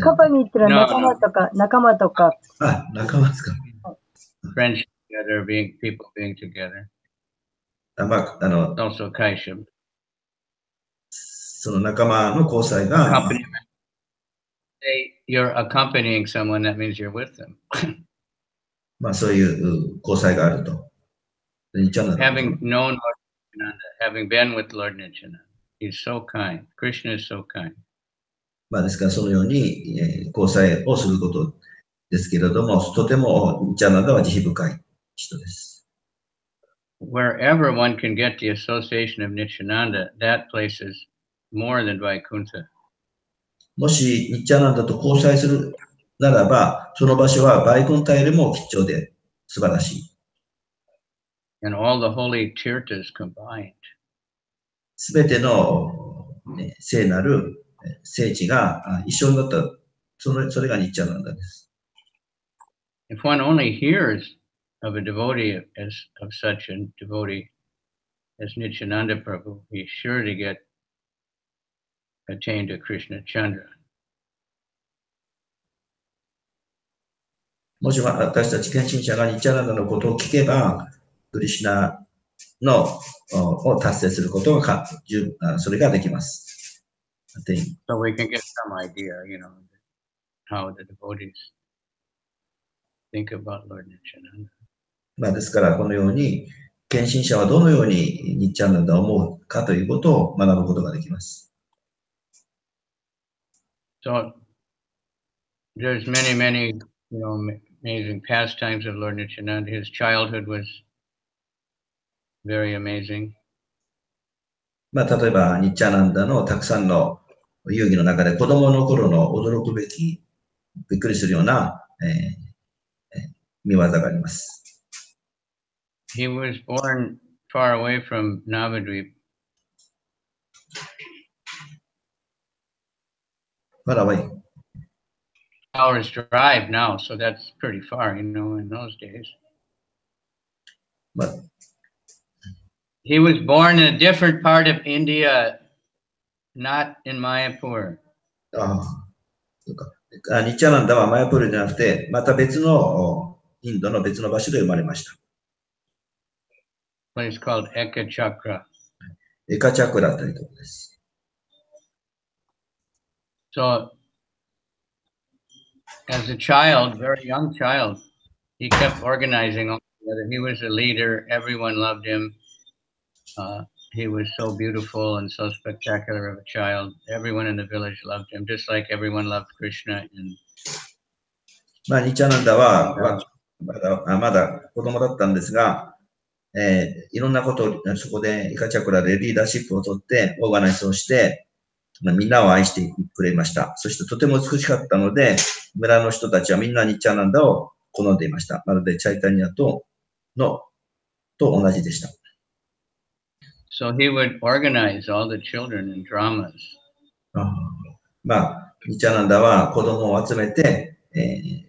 カンパニーってのは仲間とか、仲間とか。あ、仲間ですか。Friendship together, people being together. Also kaisha. その仲間の交際が。You're accompanying someone, that means you're with them. まあそういう交際があると。Having known Lord Nityananda, having been with Lord Nityananda, he's so kind. Krishna is so kind. まあですからそのように、交際をすることですけれども、とてもニッチャナンダは慈悲深い人です。Wherever one can get the association of Nityananda, that place is more than Vaikuntha. もしニッチャナンダと交際するならば、その場所はバイクンタよりも貴重で素晴らしい。And all the holy tirthas combined. すべての、聖なる聖地が一緒になった、それがニッチャナンダです。If one only hears of a devotee of such a devotee as Nityananda Prabhu, he's sure to attain to Kavichandra. もし私たち献身者がニッチャナンダのことを聞けば、クリシュナを達成することがそれができます。So we can get some idea, how the devotees think about Lord Nityananda. まあですからこのように献身者はどのようにニッチャナンダを思うかということを学ぶことができます。So there's many, amazing pastimes of Lord Nityananda. His childhood was very amazing. まあ例えばニッチャナンダのたくさんの遊戯の中で子供の頃の驚くべきびっくりするような、見業があります。He was born far away from Navadvip. Far away. Hours drive now, so that's pretty far, in those days. But he was born in a different part of India, not in Mayapur. ニッチャナンダはマヤプールじゃなくて、また別のインドの別の場所で生まれました。Place called Ekachakra. エカチャクラというところです。So, as a child, very young child, he kept organizing all together. He was a leader. Everyone loved him. He was so beautiful and so spectacular of a child. Everyone in the village loved him, just like everyone loved Krishna. まあ、ニッチャナンダはまだ子供だったんですが、いろんなことをそこでイカチャクラでリーダーシップを取ってオーガナイズをして、みんなを愛してくれました。そしてとても美しかったので、村の人たちはみんなニッチャナンダを好んでいました。まるでチャイタニアと同じでした。So he would organize all the children in dramas. まあ、ニッチャナンダは子供を集めて、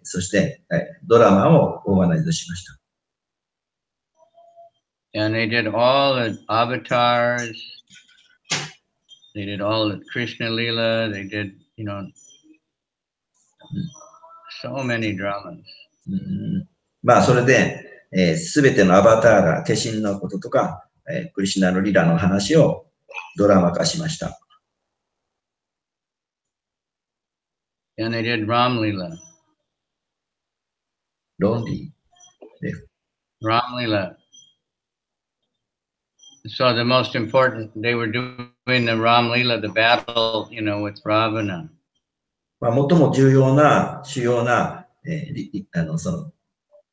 そして、ドラマをオーガナイズしました。And they did all the avatars. They did all the Krishna Lila. They did, you know, so many dramas. まあ、それで、すべてのアバターが化身のこととか、クリシュナのリラの話をドラマ化しました。And they did Ram Lila. ロンリー。Ram Lila. So the most important, they were doing the Ram Lila, the battle, you know, with Ravana. まあ、最も重要な、主要な、その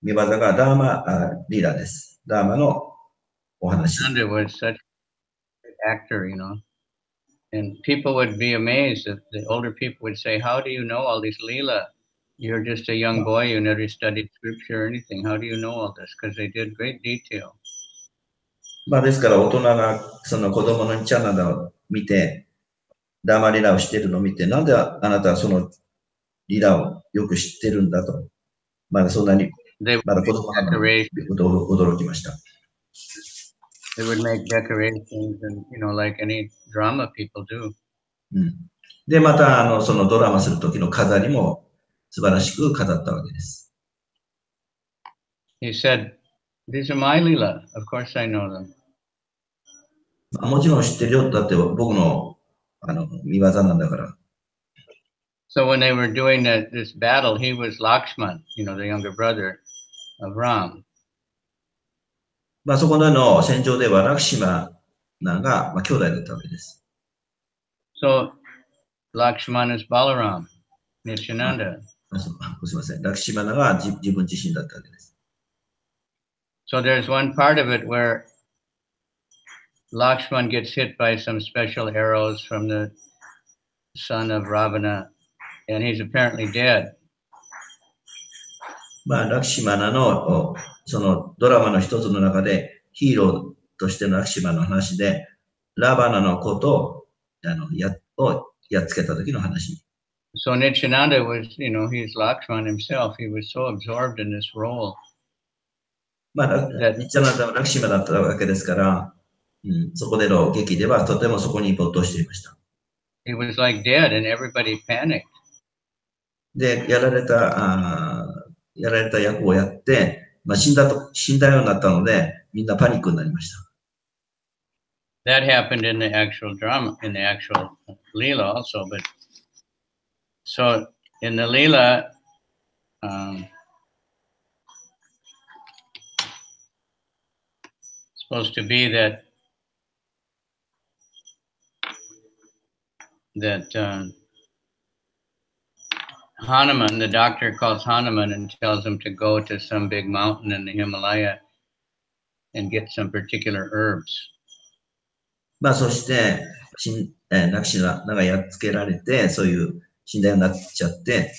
見業がダーマリラです。ダーマのお話。Kavichandra was such an actor, you know. And people would be amazed that the older people would say, how do you know all these Leela? You're just a young boy, you never studied scripture or anything. How do you know all this? Because they did great detail. まあですから大人がその子供のチャンネルを見て、ダーマリラをしているのを見て、なんであなたはそのリラをよく知ってるんだと。まだそんなに、まだ子供なのに驚きました。They would make decorations and, you know, like any drama people do. で、また、そのドラマするときの飾りも素晴らしく飾ったわけです。He said, these are my Leela. Of course I know them. もちろん知ってるよ。だって僕の、見業なんだから。So when they were doing this battle, he was Lakshman, you know, the younger brother of Ram. まあそこでの戦場ではラクシマナが、まあ、兄弟だったわけです。So Lakshman is Balaram, Nityananda. すみません。ラクシマナが自分自身だったわけです。So there's one part of it where Lakshman gets hit by some special arrows from the son of Ravana, and he's apparently dead. まあ、ラクシマナのそのドラマの一つの中でヒーローとしてのラクシマナの話で、ラバナのことをやっつけた時の話。So Nityananda was, you know, he's Lakshman himself. He was so absorbed in this role. まあ、ニッチャナンダはラクシマだったわけですから、そこでの劇ではとてもそこに没頭していました。He was like dead and everybody panicked. で、やられた役をやって、まあ、死んだようになったので、みんなパニックになりました。That happened in the actual drama, in the actual Leela also, but so in the Leela, it's supposed to be that Hanuman, the doctor calls Hanuman and tells him to go to some big mountain in the Himalaya and get some particular herbs. まあそして、ラクシマナがやっつけられて、そういう死んだようになっちゃって、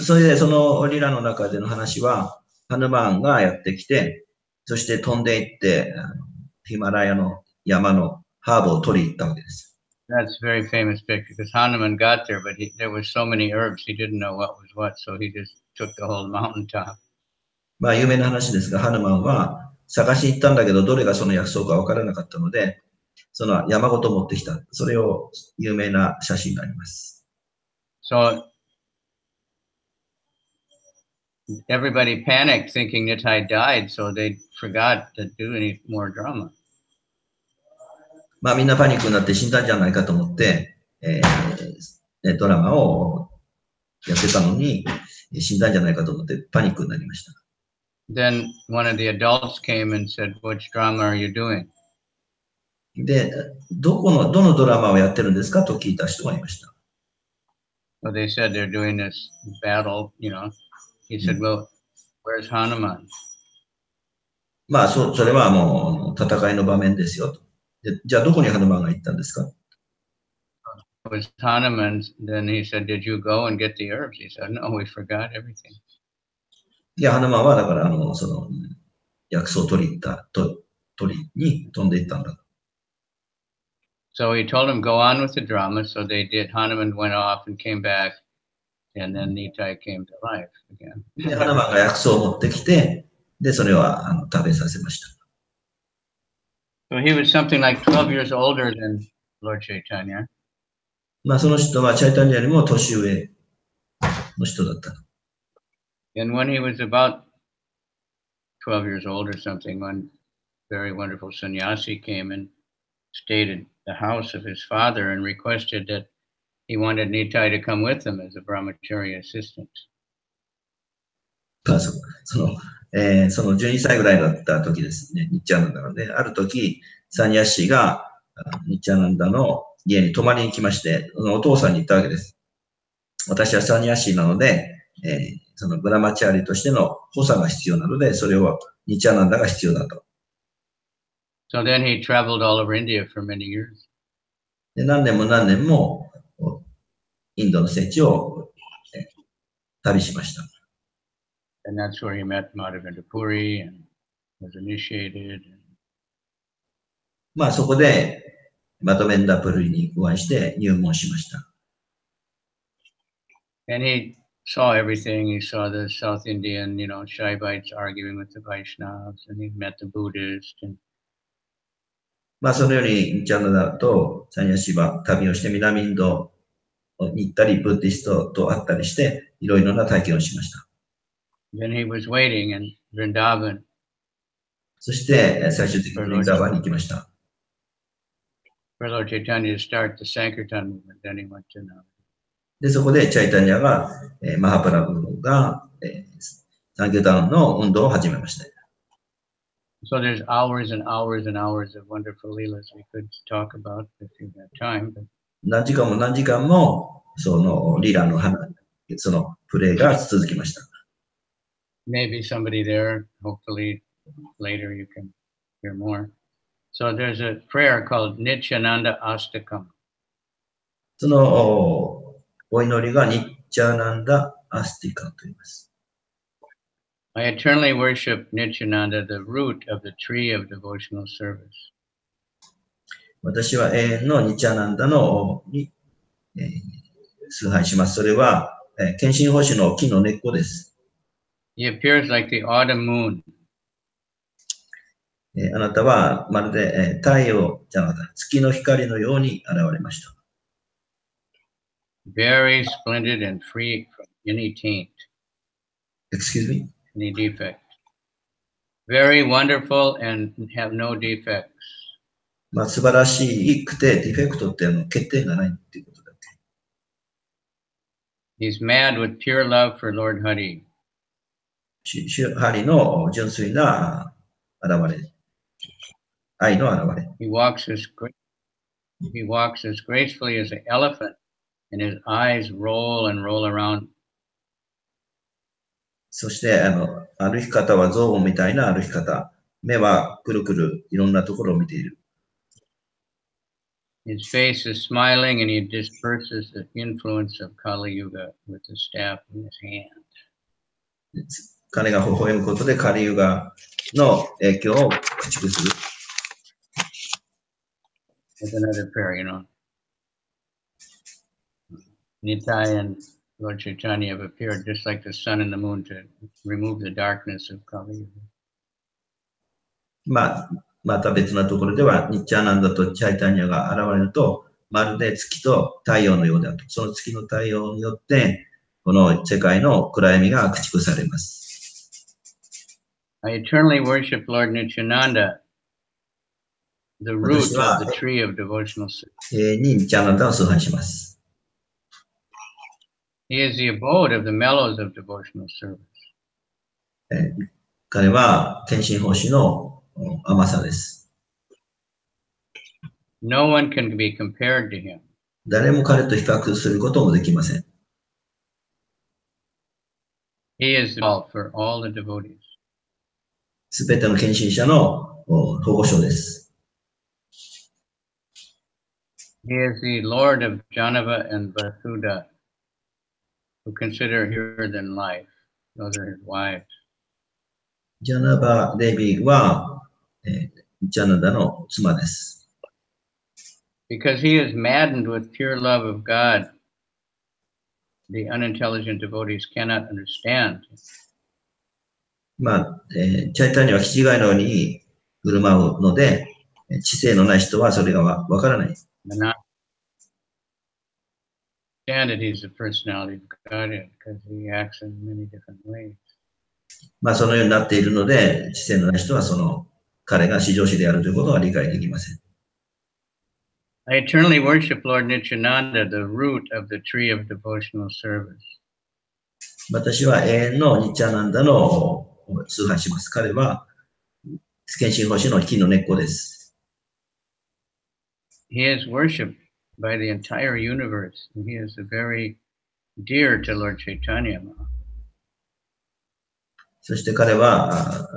それでそのリラの中での話は、ハヌマンがやってきて、そして飛んでいって、ヒマラヤの山のハーブを取りに行ったわけです。That's a very famous picture because Hanuman got there, but there were so many herbs, he didn't know what was what, so he just took the whole mountaintop. まあ有名な話ですが、ハヌマンは探しに行ったんだけど、どれがその薬草か分からなかったので、その山ごと持ってきた。それを有名な写真があります。So everybody panicked thinking Nitai died, so they forgot to do any more drama. まあみんなパニックになって死んだんじゃないかと思って、ドラマをやってたのに死んだんじゃないかと思ってパニックになりました。Then one of the adults came and said, "Which drama are you doing?" で、どのドラマをやってるんですかと聞いた人がいました。So they said they're doing this battle, you know. He said, "Well, where's Hanuman?" まあそれはもう戦いの場面ですよと。じゃあどこにハヌマンが行ったんですか It was Hanuman. Then he said, "Did you go and get the herbs?" He said, "No, we forgot everything." いや、ハヌマンはだからその薬草を取りに飛んでいったんだ。So he told him, "Go on with the drama." So they did. Hanuman went off and came back, and then Nitai came to life again. で、ハヌマンが薬草を持ってきて、で、それは食べさせました。So he was something like 12 years older than Lord Chaitanya. まあその人はチャイタニアよりも年上の人だった。And when he was about 12 years old or something, one very wonderful sannyasi came and stayed at the house of his father and requested that he wanted Nitai to come with him as a brahmachari assistant. その12歳ぐらいだった時ですね、ニッチャナンダのね、ある時、サニヤシがニッチャナンダの家に泊まりに来まして、お父さんに言ったわけです。私はサニヤシなので、そのブラマチャーリとしての補佐が必要なので、それをニッチャナンダが必要だと。So then he traveled all over India for many years. で何年もインドの聖地を旅しました。And that's where he met Madhavendra Puri and was initiated. まあそこでマドベンダプルにお会いして入門しました。And he saw everything. He saw the South Indian, Shaivites arguing with the Vaishnavas, and he met the Buddhists. And まあそのようにニッチャナンダとサニヤシは旅をして南インドに行ったり、ブッディストと会ったりして、いろいろな体験をしました。then he was waiting in Vrindavan. そして最終的にブリンダーバンに行きました。For Lord Chaitanya to start the Sankirtan movement, then he went to now. で、そこでチャイタニアが、マハプラブが、サンキュータンの運動を始めました。So there's hours and hours and hours of wonderful leelas we could talk about if you have time. 何時間も、そのリラのそのプレイが続きました。Maybe somebody there, hopefully later you can hear more. So there's a prayer called Nityananda Astakam. そのお祈りがニッチャナンダ・アスティカと言います。I eternally worship Nityananda, the root of the tree of devotional service. 私は永遠のニッチャナンダのに、崇拝します。それは、献身奉仕の木の根っこです。He appears like the autumn moon. あなたはまるで、太陽じゃなかった、月の光のように現れました。Very splendid and free from any taint. Excuse me? Any defect. Very wonderful and have no defects. まあ素晴らしくて、ディフェクトって欠点がないっていうことだけ。He's mad with pure love for Lord Hari. ハリの純粋な現れ。愛の現れ。He walks as gracefully as an elephant, and his eyes roll and roll around. そして歩き方は象みたいな歩き方。目はくるくるいろんなところを見ている。His face is smiling, and he disperses the influence of Kali Yuga with the staff in his hand. 彼が微笑むことでカリユガの影響を駆逐する。That's another prayer, Nitai and Lord Chaitanya have appeared just like the sun and the moon to remove the darkness of Kali Yuga. また別なところでは、ニッチャーナンダとチャイタニアが現れると、まるで月と太陽のようであると。その月の太陽によって、この世界の暗闇が駆逐されます。I eternally worship Lord Nityananda, the root of the tree of devotional service. ニッチャーナンダを崇拝します。He is the abode of the mellows of devotional service. 彼は献身奉仕の甘さです。No one can be compared to him. 誰も彼と比較することもできません。He is all for all the devotees. すべての献身者の保護所です。He is the Lord of Janava and Vasudha, who consider here than life. Those are his wives. ジャナバ・デビーは、ジャナダの妻です。Because he is maddened with pure love of God, the unintelligent devotees cannot understand. チャイタニアは気違いのように振る舞うので、知性のない人はそれがわからない。Manana understand that he's the personality of Godhead because he acts in many different ways. まあそのようになっているので、知性のない人は彼が至上主であるということは理解できません。I eternally worship Lord Nityananda, the root of the tree of devotional service. 私は永遠のニッチャナンダの崇拝します。彼は献身星の木の根っこです。He is worshipped by the entire universe, and he is very dear to Lord Chaitanya. そして彼は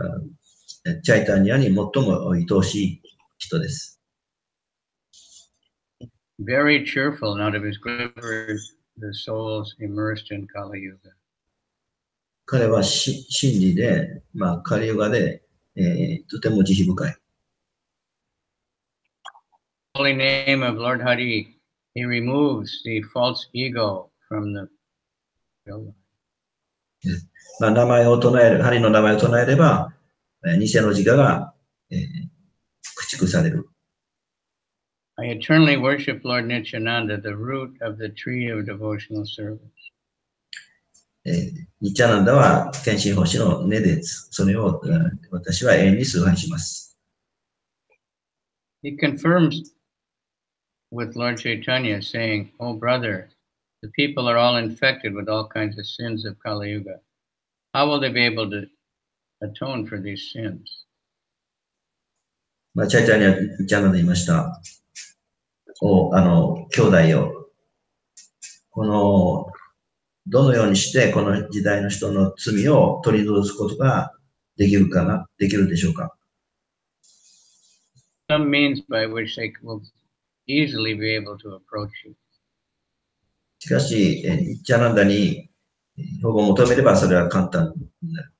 チャイタニアに最も愛おしい人です。Very cheerful, and out of his quiver the souls immersed in Kali Yuga. 彼は真理で、カリユガで、とても慈悲深い。Holy name of Lord Hari, he removes the false ego from the yoga. 名前を唱える、ハリの名前を唱えれば、偽の自我が、駆逐される。I eternally worship Lord Nityananda, the root of the tree of devotional service. ニッチャナンダは献身星の根です。それを私は永遠に崇拝します。He confirms with Lord Chaitanya saying, "Oh brother, the people are all infected with all kinds of sins of Kali Yuga. How will they be able to atone for these sins?" チャイタニア、ニッチャナンダ言いました。兄弟よ、どのようにしてこの時代の人の罪を取り除くことができるでしょうか。Some means by which they will easily be able to approach you. しかし、ニッチャナンダに保護を求めればそれは簡単になる。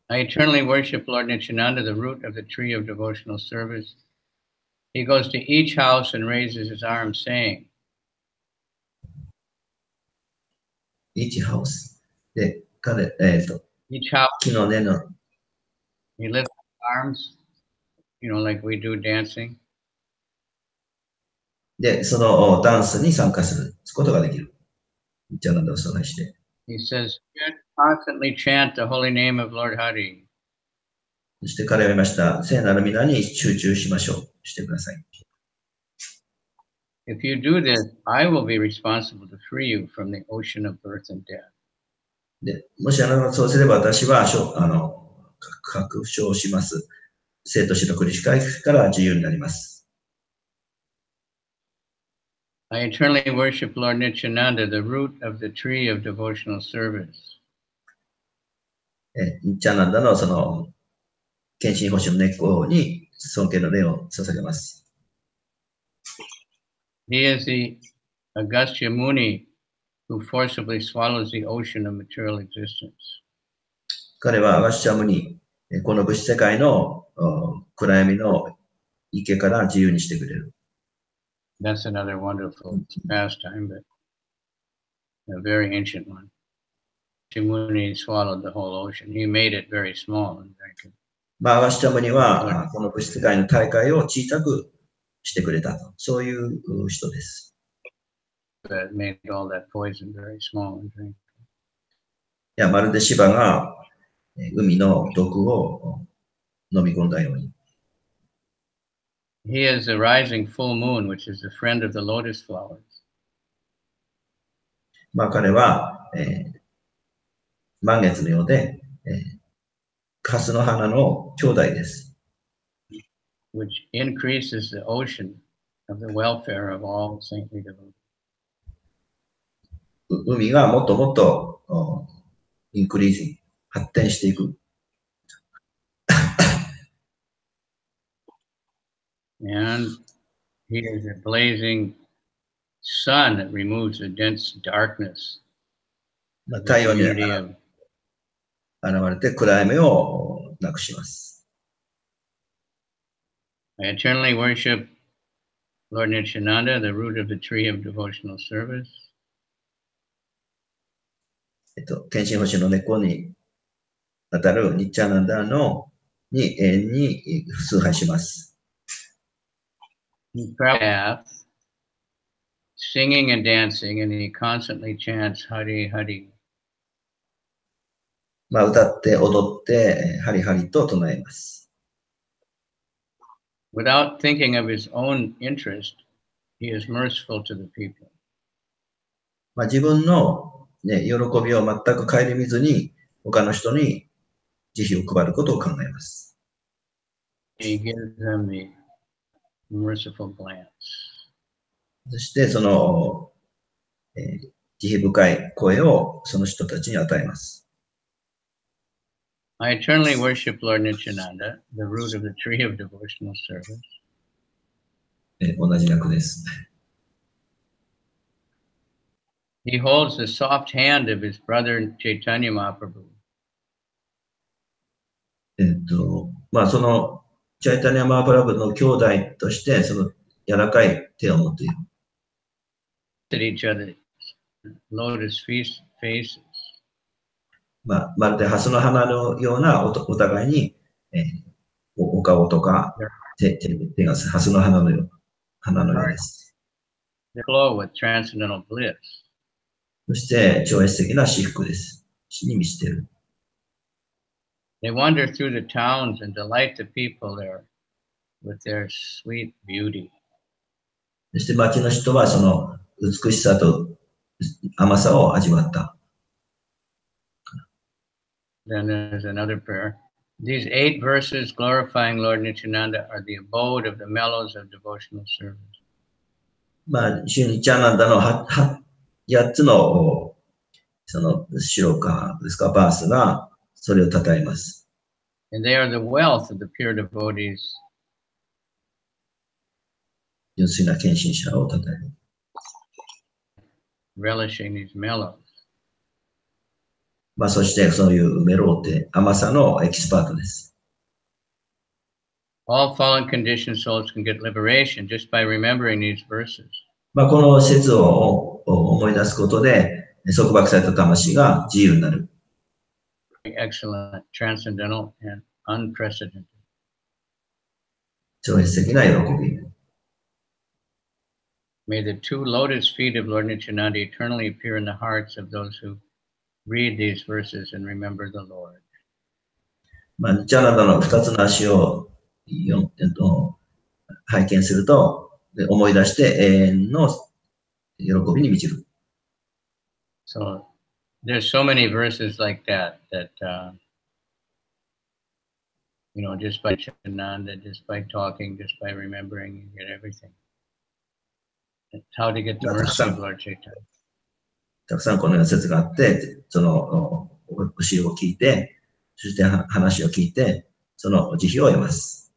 I eternally worship Lord Nityananda, the root of the tree of devotional service. He goes to each house and raises his arm, saying, each house で、each house, 木の根の he lifts his arms, like we do dancing. で、そのダンスに参加することができる。ニッチャナンダを崇拝して。He says, constantly chant the holy name of Lord Hari. そして彼は言いました。聖なる皆に集中しましょう。してください。If you do this, I will be responsible to free you from the ocean of birth and death. でもしあなたがそうすれば私は確証します。生と死の繰り返しから自由になります。I eternally worship Lord Nityananda, the root of the tree of devotional service. ニッチャナンダのその献身星の根っこに尊敬の礼を捧げます。He is the Agastya Muni who forcibly swallows the ocean of material existence. 彼はアガシャムにこの物質世界の暗闇の池から自由にしてくれる。That's another wonderful pastime, but a very ancient one. Muni swallowed the whole ocean. He made it very small and very good. アガシャムにはこの物質世界の大海を小さくしてくれたと。そういう人です。That made all that poison very small and drink. いや、まるでシバが海の毒を飲み込んだように。He is the rising full moon, which is the friend of the lotus flowers. 彼は、満月のようで、カスの花の兄弟です。Which increases the ocean of the welfare of all saintly devotees. 海がもっともっとインクリーズ、発展していく。And he is a blazing sun that removes the dense darkness. 太陽に現れて暗闇をなくします。I eternally worship Lord Nityananda, the root of the tree of devotional service. 献身星の根っこに当たるニッチャナンダに永遠に崇拝します。He path singing and dancing, and he constantly chants Hari Hari. まあ、歌って踊って、ハリハリと唱えます。Without thinking of his own interest, he is merciful to the people. まあ、自分の、ね、喜びを全く顧みずに、他の人に慈悲を配ることを考えます。He gives them the merciful glance. そして、その、慈悲深い声をその人たちに与えます。I eternally worship Lord Nityananda, the root of the tree of devotional service. 同じ役です。He holds the soft hand of his brother Chaitanya Mahaprabhu. まあ、その、チャイタニア・マーパラブの兄弟として、その柔らかい手を持っている。At each other's lotus faces. まあ、まるでハスの花のようなお互いに、お顔とか手がハスの花のようです。They glow with transcendental bliss. そして超越的な至福です。死に満ちている。They wander through the towns and delight the people there with their sweet beauty. そして町の人はその美しさと甘さを味わった。Then there's another prayer. These 8 verses glorifying Lord Nityananda are the abode of the mellows of devotional service. まあ、シュニチャナンダの8つのその白かですか、バースがそれを称えます。And they are the wealth of the pure devotees. 純粋な献身者を称える。relishing these mellows. まあ、そしてそういうメローテ、甘さのエキスパートです。All fallen conditioned souls can get liberation just by remembering these verses. まあ、この説を思い出すことで、束縛された魂が自由になる。Excellent, transcendental, and unprecedented. 超越的な喜び。May the 2 lotus feet of Lord Nityananda eternally appear in the hearts of those who read these verses and remember the Lord. まあ、ニチャナンダの2つの足を拝見すると、思い出して永遠の喜びに満ちる。So there's so many verses like that, just by Nityananda, just by talking, just by remembering, you get everything. It's how to get the mercy of Lord Chaitanya. たくさんこのような説があって、その教えを聞いて、そして話を聞いて、その慈悲を得ます。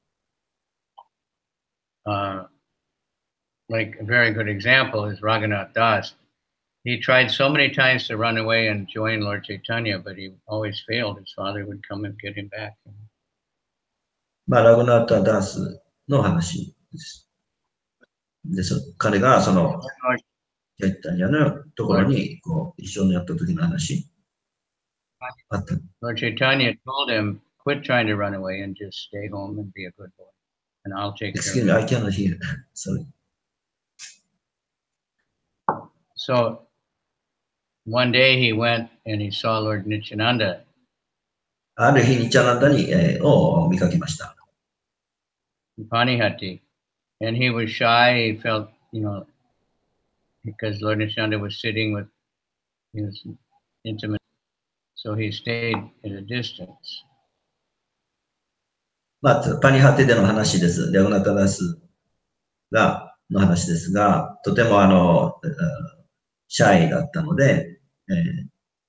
Like a very good example is Raghunath Das. He tried so many times to run away and join Lord Chaitanya, but he always failed. His father would come and get him back. まあ、ラグナータ・ダースの話です。で、彼がその、チャイタニアのところにこう一緒にやった時の話。Lord Chaitanya told him, quit trying to run away and just stay home and be a good boy. And I'll take care of you. I cannot hear. Sorry. So one day he went and he saw Lord Nityananda. ある日、ニチャナンダを見かけました。Panihati. And he was shy. He felt, because Lord Nityananda was sitting with his intimate. So he stayed at a distance. まあ、パニハテでの話です。ラグナタダスの話ですが、とてもシャイだったので、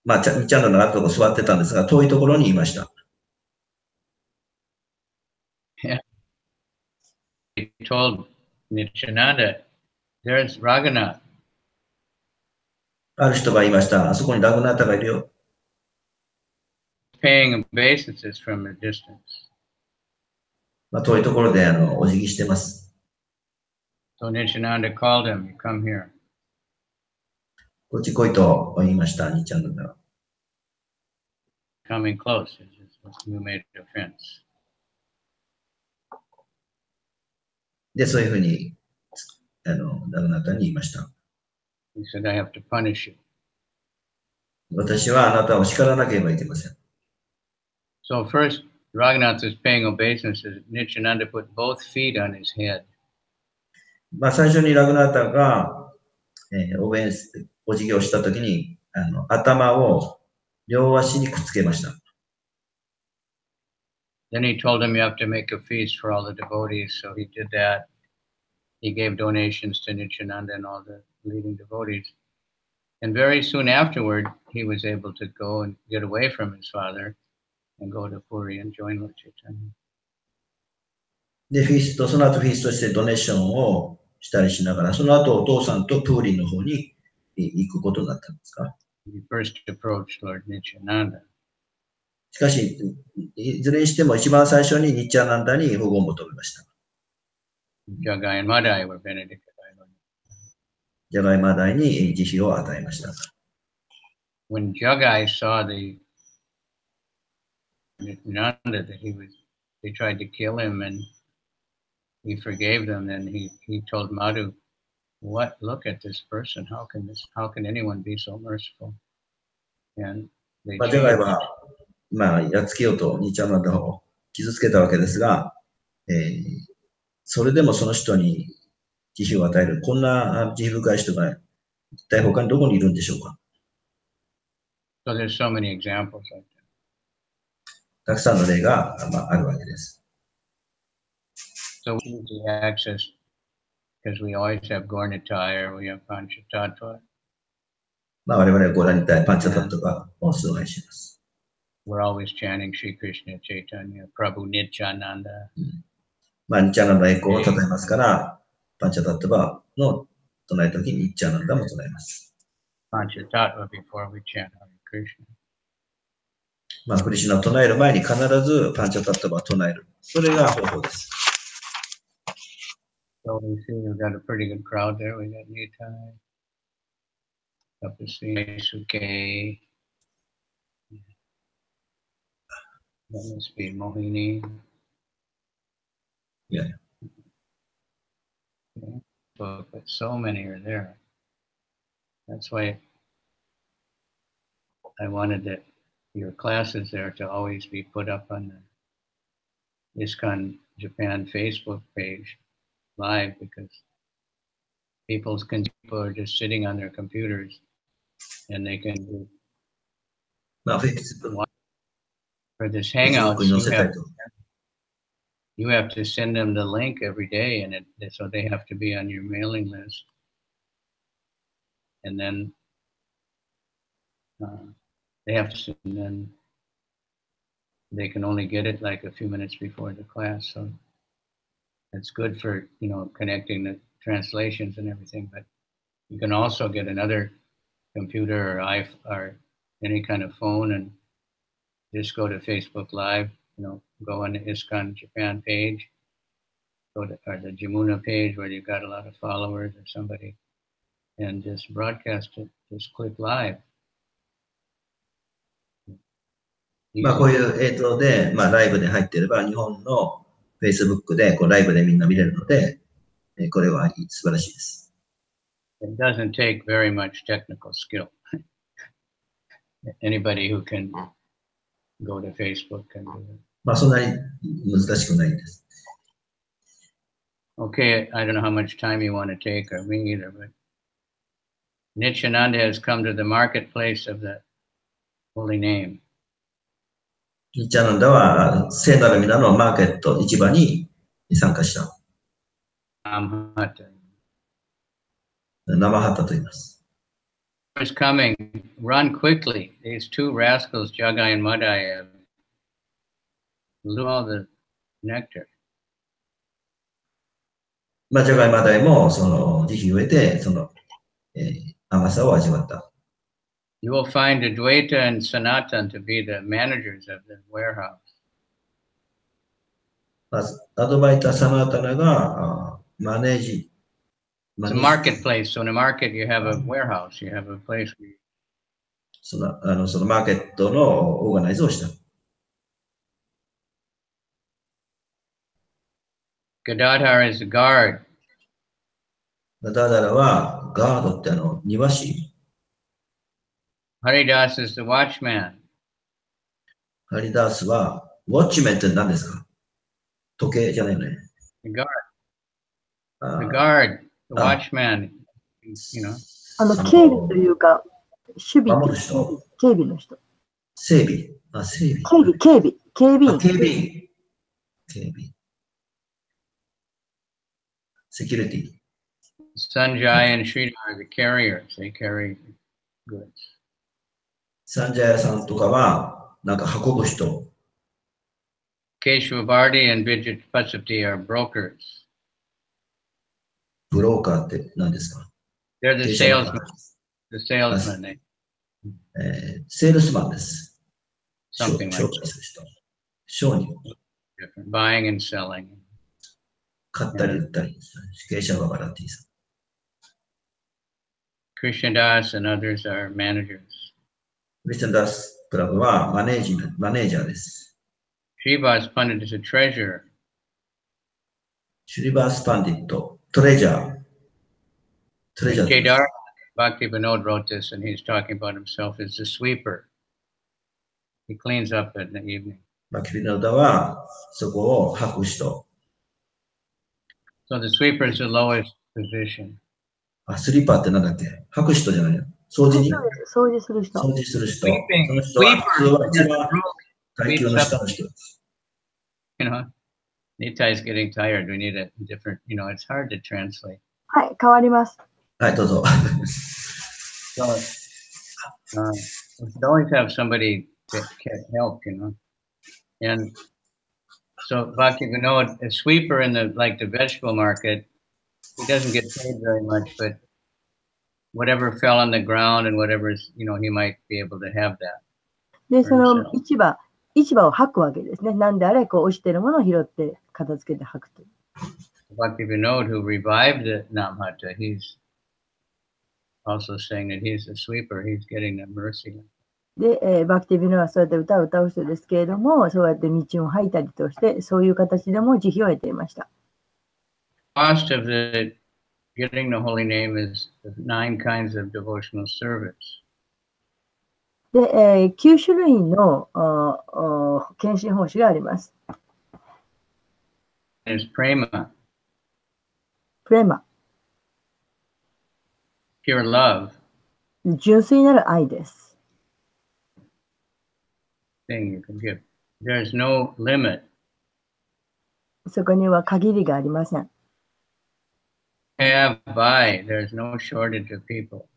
まあ、ニチャナンダがあるところ座ってたんですが、遠いところにいました。He told Nityananda, there's Raghunath. ある人がいました。あそこにラグナタがいるよ。Paying obeisances from a distance. まあ、遠いところでお辞儀してます。So Nityananda called him, you come here. こっち来いと言いました、ニチャナンダは。Coming close, you made a fence. で、そういうふうにラグナタに言いました。He said, I have to punish you. 私はあなたを叱らなければいけません。So first, Raghunath is paying obeisance. Nityananda put both feet on his head. まあ、最初にラグナータが、お辞儀をしたときに頭を両足にくっつけました。Then he told him you have to make a feast for all the devotees. So he did that. He gave donations to Nityananda and all the leading devotees. And very soon afterward, he was able to go and get away from his father and go to Puri and join with Chaitanya. で、その後フィーストしてドネーションをしたりしながら、その後お父さんとプーリンの方に行くことになったんですか？ He first approached Lord Nityananda. しかし、いずれにしても一番最初にニッチャナンダに保護を求めました。Jagai and Madai were benedicted by Lord. ジャガイマダイに慈悲を与えました。When Jagai saw the Nityananda that they tried to kill him and he forgave them, and he told Madhu, look at this person, how can anyone be so merciful? And they ジャガイは、やっつけようとニッチャナンダを傷つけたわけですが、それでもその人に慈悲を与える、こんな慈悲深い人が一体他にどこにいるんでしょうか？ So there's so many examples like that. たくさんの例が、あるわけです。So we need to access, because we always have Gaurnitai or we have Panchatattva. 我々はご覧にたいパンチャタットがを崇拝します。We're always chanting Sri Krishna Chaitanya, Prabhu Nityananda. ニッチャナンダエコを称えますから、パンチャタットバの唱えたときにニッチャナンダも唱えます。Panchatattva before we chant Hare Krishna. クリシュナを唱える前に必ずパンチャタットバを唱える。それが方法です。So we see we've got a pretty good crowd there. We got Nitai, Tapasvi, Suke. That must be Mohini. Yeah. Okay. But so many are there. That's why I wanted your classes there to always be put up on the ISKCON Japan Facebook page live, because people are just sitting on their computers and they can do. For this Hangouts, you have to send them the link every day, and so they have to be on your mailing list. And then they have to, and then they can only get it like a few minutes before the class. So it's good for, connecting the translations and everything, but you can also get another computer or any kind of phone and just go to Facebook Live, go on the ISKCON Japan page, or the Jamuna page where you've got a lot of followers or somebody, and just broadcast it, just click live. こういう映像で、ライブで入っていれば、日本の Facebook でライブでみんな見れるので、これは素晴らしいです。It doesn't take very much technical skill. Anybody who can go to Facebook can do it. そんなに難しくないんです。Okay, I don't know how much time you want to take, or me either, but Nityananda has come to the marketplace of the holy name. ニッチャナンダは聖なる皆のマーケット、市場に参加した。生ハタと言います。Is coming. Run quickly. These two rascals, Jagai and Madai, have blew all the nectar. ジャガイマダイもその慈悲を得て、その、甘さを味わった。You will find Advaita and Sanatan to be the managers of the warehouse. アドバイタ・サナタナがマネージ。It's a marketplace. So in a market, you have a warehouse. You have a place where you... そのマーケットのオーガナイズをした。Gadadhar is a guard. ガダダラは、ガードって庭師。Haridas is the watchman. ハリダースは、ウォッチメンって何ですか？時計じゃないよね。The guard. The あ guard. The あ watchman. You know. 警備というか、守備守るというか、人。警備の人。整備。あ、整備。警備員。警備員。警備。セキュリティ。Sanjay and Sridhar are the carriers. They carry goods. サンジャヤさんとかは、なんか運ぶ人。Keshwavardi and Vijit Pasupti are brokers. ブローカーって何ですか？ They're the salesmen. The salesmen. セールスマンです。Something like 商売 that. する人。商人。 Different. Buying and selling. 買ったり売ったり。経営者はバラティさん。Krishnadas and others are managers. クリスチャンダースクラブはマネージャーです。Srivas Pandit is a treasurer. シュリバースパンディット、トレジャー。トレジャーです。Kedar Bhakti Vinod wrote this, and he's talking about himself as the sweeper. He cleans up in the evening. バキビノダはそこを吐く人。So the sweeper is the lowest position. あ、スリーパーってなんだっけ？吐く人じゃないの？掃除する人。掃除する人。 Sweeping. その人は普通は一番 Sweeper. 階級の下の人です。You know, Nita is getting tired. We need a different, you know, it's hard to translate. はい、変わります。はい、どうぞ。So, we should always have somebody that can help, you know. And so Bhakti Vinod, a sweeper in the the vegetable market, he doesn't get paid very much, but whatever fell on the ground and whatever's, you know, he might be able to have that. で、その市場を吐くわけですね。なんであれ、落ちてるものを拾って片付けて吐くと。Bhakti Vinod, who revived the Namhata, he's also saying that he's a sweeper. He's getting the mercy. で、バクティビノはそうやって歌を歌う人ですけれども、そうやって道を吐いたりとして、そういう形でも慈悲を得ていました。Cost of getting the holy name is 9 kinds of devotional service. で、9種類の献身奉仕があります。There's prema, プレマ、 pure love, 純粋なる愛です。thing you can give. There's no limit. そこには限りがありません。Have, buy, there's no shortage of people.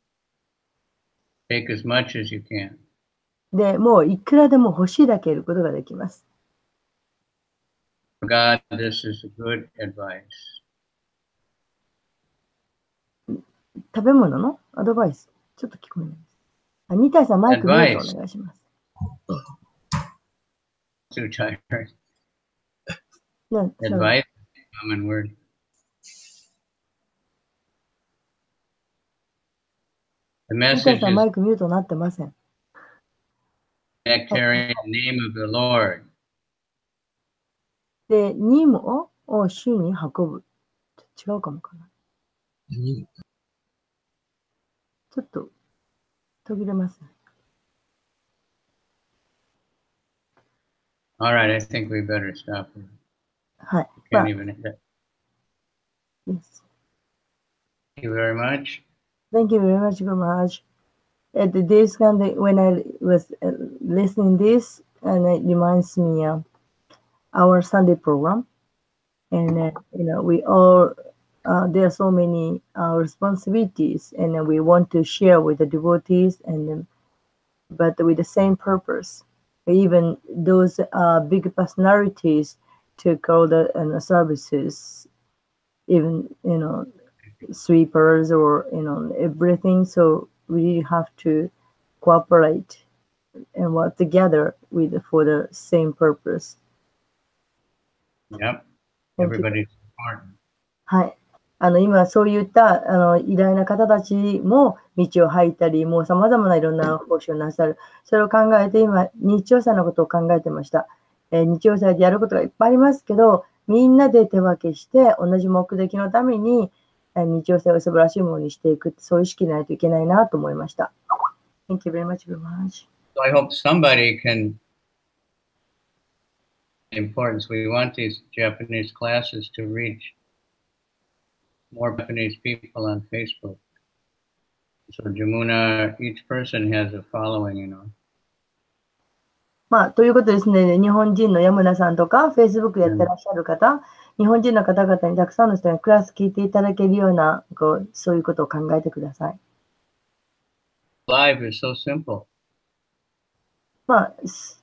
Take as much as you can. で、もういくらでも欲しいだけ得ることができます。For God, this is a good advice. 食べ物のアドバイス。ちょっと聞こえないです。ニタイさん、マイクミュートお願いします。Too tired. ね、Advice, common word. The ニタイ message さん、マ is イクミュートになってません。 carrying the name of the Lord. で、任務を主に運ぶ。違うかもかな。ちょっと途切れますね。All right, I think we better stop. はい。Can't even. Yes. Thank you very much. Thank you very much, Gurmaj. At this kind of, when I was listening this, and it reminds me of our Sunday program, and you know, we all there are so many responsibilities, and we want to share with the devotees, and but with the same purpose. Even those big personalities took all the services, even sweepers or everything. So we have to cooperate and work together for the same purpose. Yep. Everybody's important. はい。今そういった偉大な方たちも道を吐いたり、もう様々ないろんな奉仕をなさる。それを考えて今、日曜祭のことを考えてました。日曜祭でやることがいっぱいありますけど、みんなで手分けして同じ目的のために、日常性を素晴らしいものにしていく、そういう意識ないといけないなと思いました。Thank you very much, very much. So I hope somebody can importance. We want these Japanese classes to reach more Japanese people on Facebook. So Jamuna, each person has a following, you know. ということですね、日本人の山村さんとか、Facebook やってらっしゃる方、日本人の方々にたくさんの人にクラス聞いていただけるような、そういうことを考えてください。Live is so simple.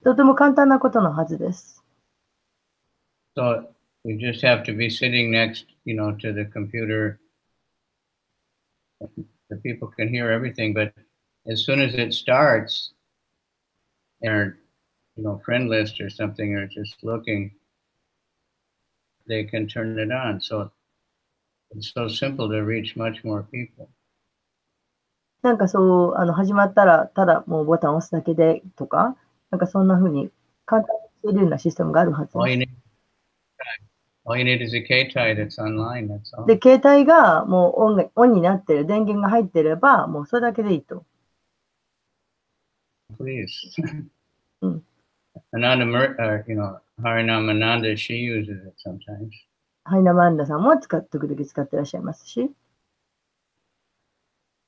とても簡単なことのはずです。So you just have to be sitting next, you know, to the computer. The people can hear everything, but as soon as it starts, or you know, friend list or something, or just looking, they can turn it on. So it's so simple to reach much more people. なんかそう、始まったら、ただもうボタンを押すだけでとか、なんかそんな風に簡単にしているようなシステムがあるはずです。All you need is a K-tie that's online, that's all. で、携帯がもうオンになってる、電源が入ってれば、もうそれだけでいいと。Please. Ananda, you know, Harinamananda, she uses it sometimes. ハイナマンダさんも時々使ってらっしゃいますし。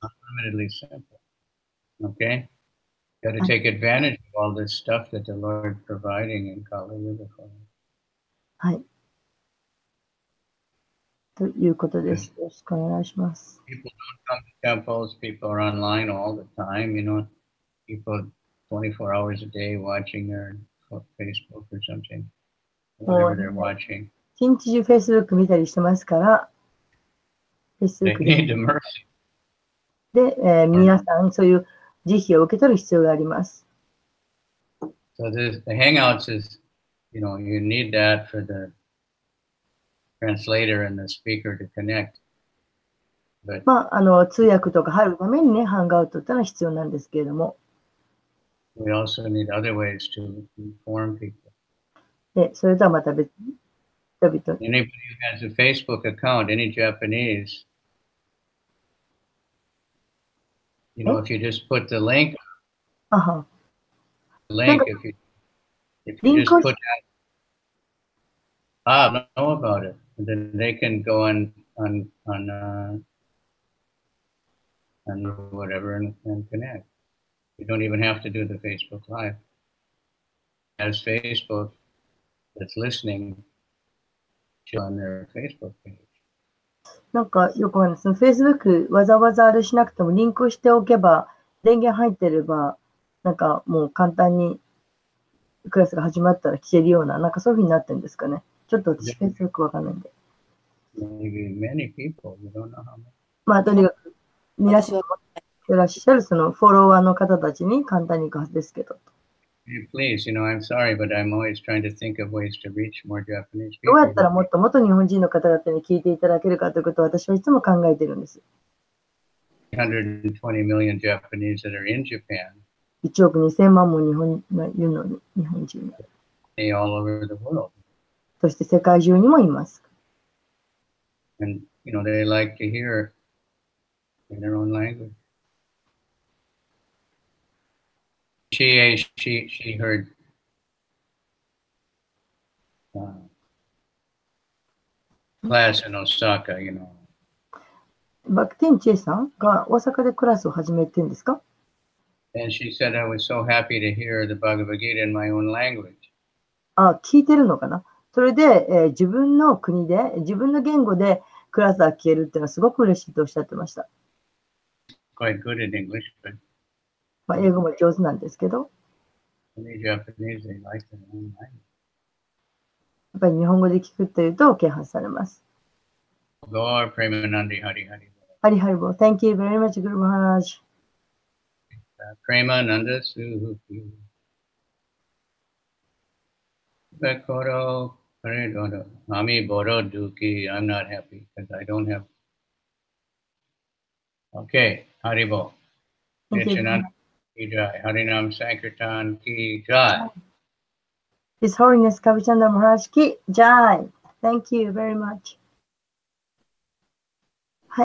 Unlimitedly simple. Okay? You got to take advantage of all this stuff that the Lord is providing in Kali Yuga for us. はい。ということです。よろしくお願いします。People don't come to temples. People are online all the time. You know, people 24 hours a day watching their Facebook or something. Whatever they're watching. 一日中 Facebook 見たりしてますから、Facebook で、皆さんそういう慈悲を受け取る必要があります。So the Hangouts is, you know, you need that for the translator and the speaker to connect. But 通訳とか入るためにね、ハンガウトってのは必要なんですけれども。We also need other ways to inform people. で、それとはまた別に、人々。Anybody who has a Facebook account, any Japanese, you know, if you just put the link, if you just put that, know about it, and then they can go on whatever and connect. You don't even have to do the Facebook Live. As Facebook that's listening on their Facebook page. なんかよくあるんです。Facebook わざわざあれしなくてもリンクしておけば、電源入ってれば、なんかもう簡単にクラスが始まったら聞けるような、なんかそういうふうになってるんですかね。ちょっと私 Facebook わかんないんで。Many people, you don't know how many. とにかく、皆さんいらっしゃるそのフォロワーの方たちに簡単に行くはずですけど。Please, you know, I'm sorry, but I'm always trying to think of ways to reach more Japanese people. どうやったらもっと日本人の方々に聞いていただけるかということを私はいつも考えているんです。120 million Japanese that are in Japan. 1億2000万も日本がいるのに、日本人が。All over the world. そして世界中にもいます。And, you know, they like to hear in their own language. She heard class in Osaka, you know. バクティンチェさんが大阪でクラスを始めてるんですか？ And she said, I was so happy to hear the Bhagavad Gita in my own language. 聞いてるのかな？それで、自分の国で、自分の言語でクラスが聞けるっていうのはすごく嬉しいとおっしゃってました。Quite good in English, but 英語も上手なんですけど、many Japanese, they like their own language. やっぱり日本語で聞くというと啓発されます。Gaur Premanandi Hari Hari. Hari Hari Bol. Thank you very much, Guru Maharaj. Premananda Suki. Bekoro Paridono. Ami Boro Duki. I'm not happy because I don't have. Okay, Haribo. Nityananda Ki Jai. Harinam Sankirtan Ki Jai. His Holiness Kavichandra Maharaj Ki Jai. Thank you very much.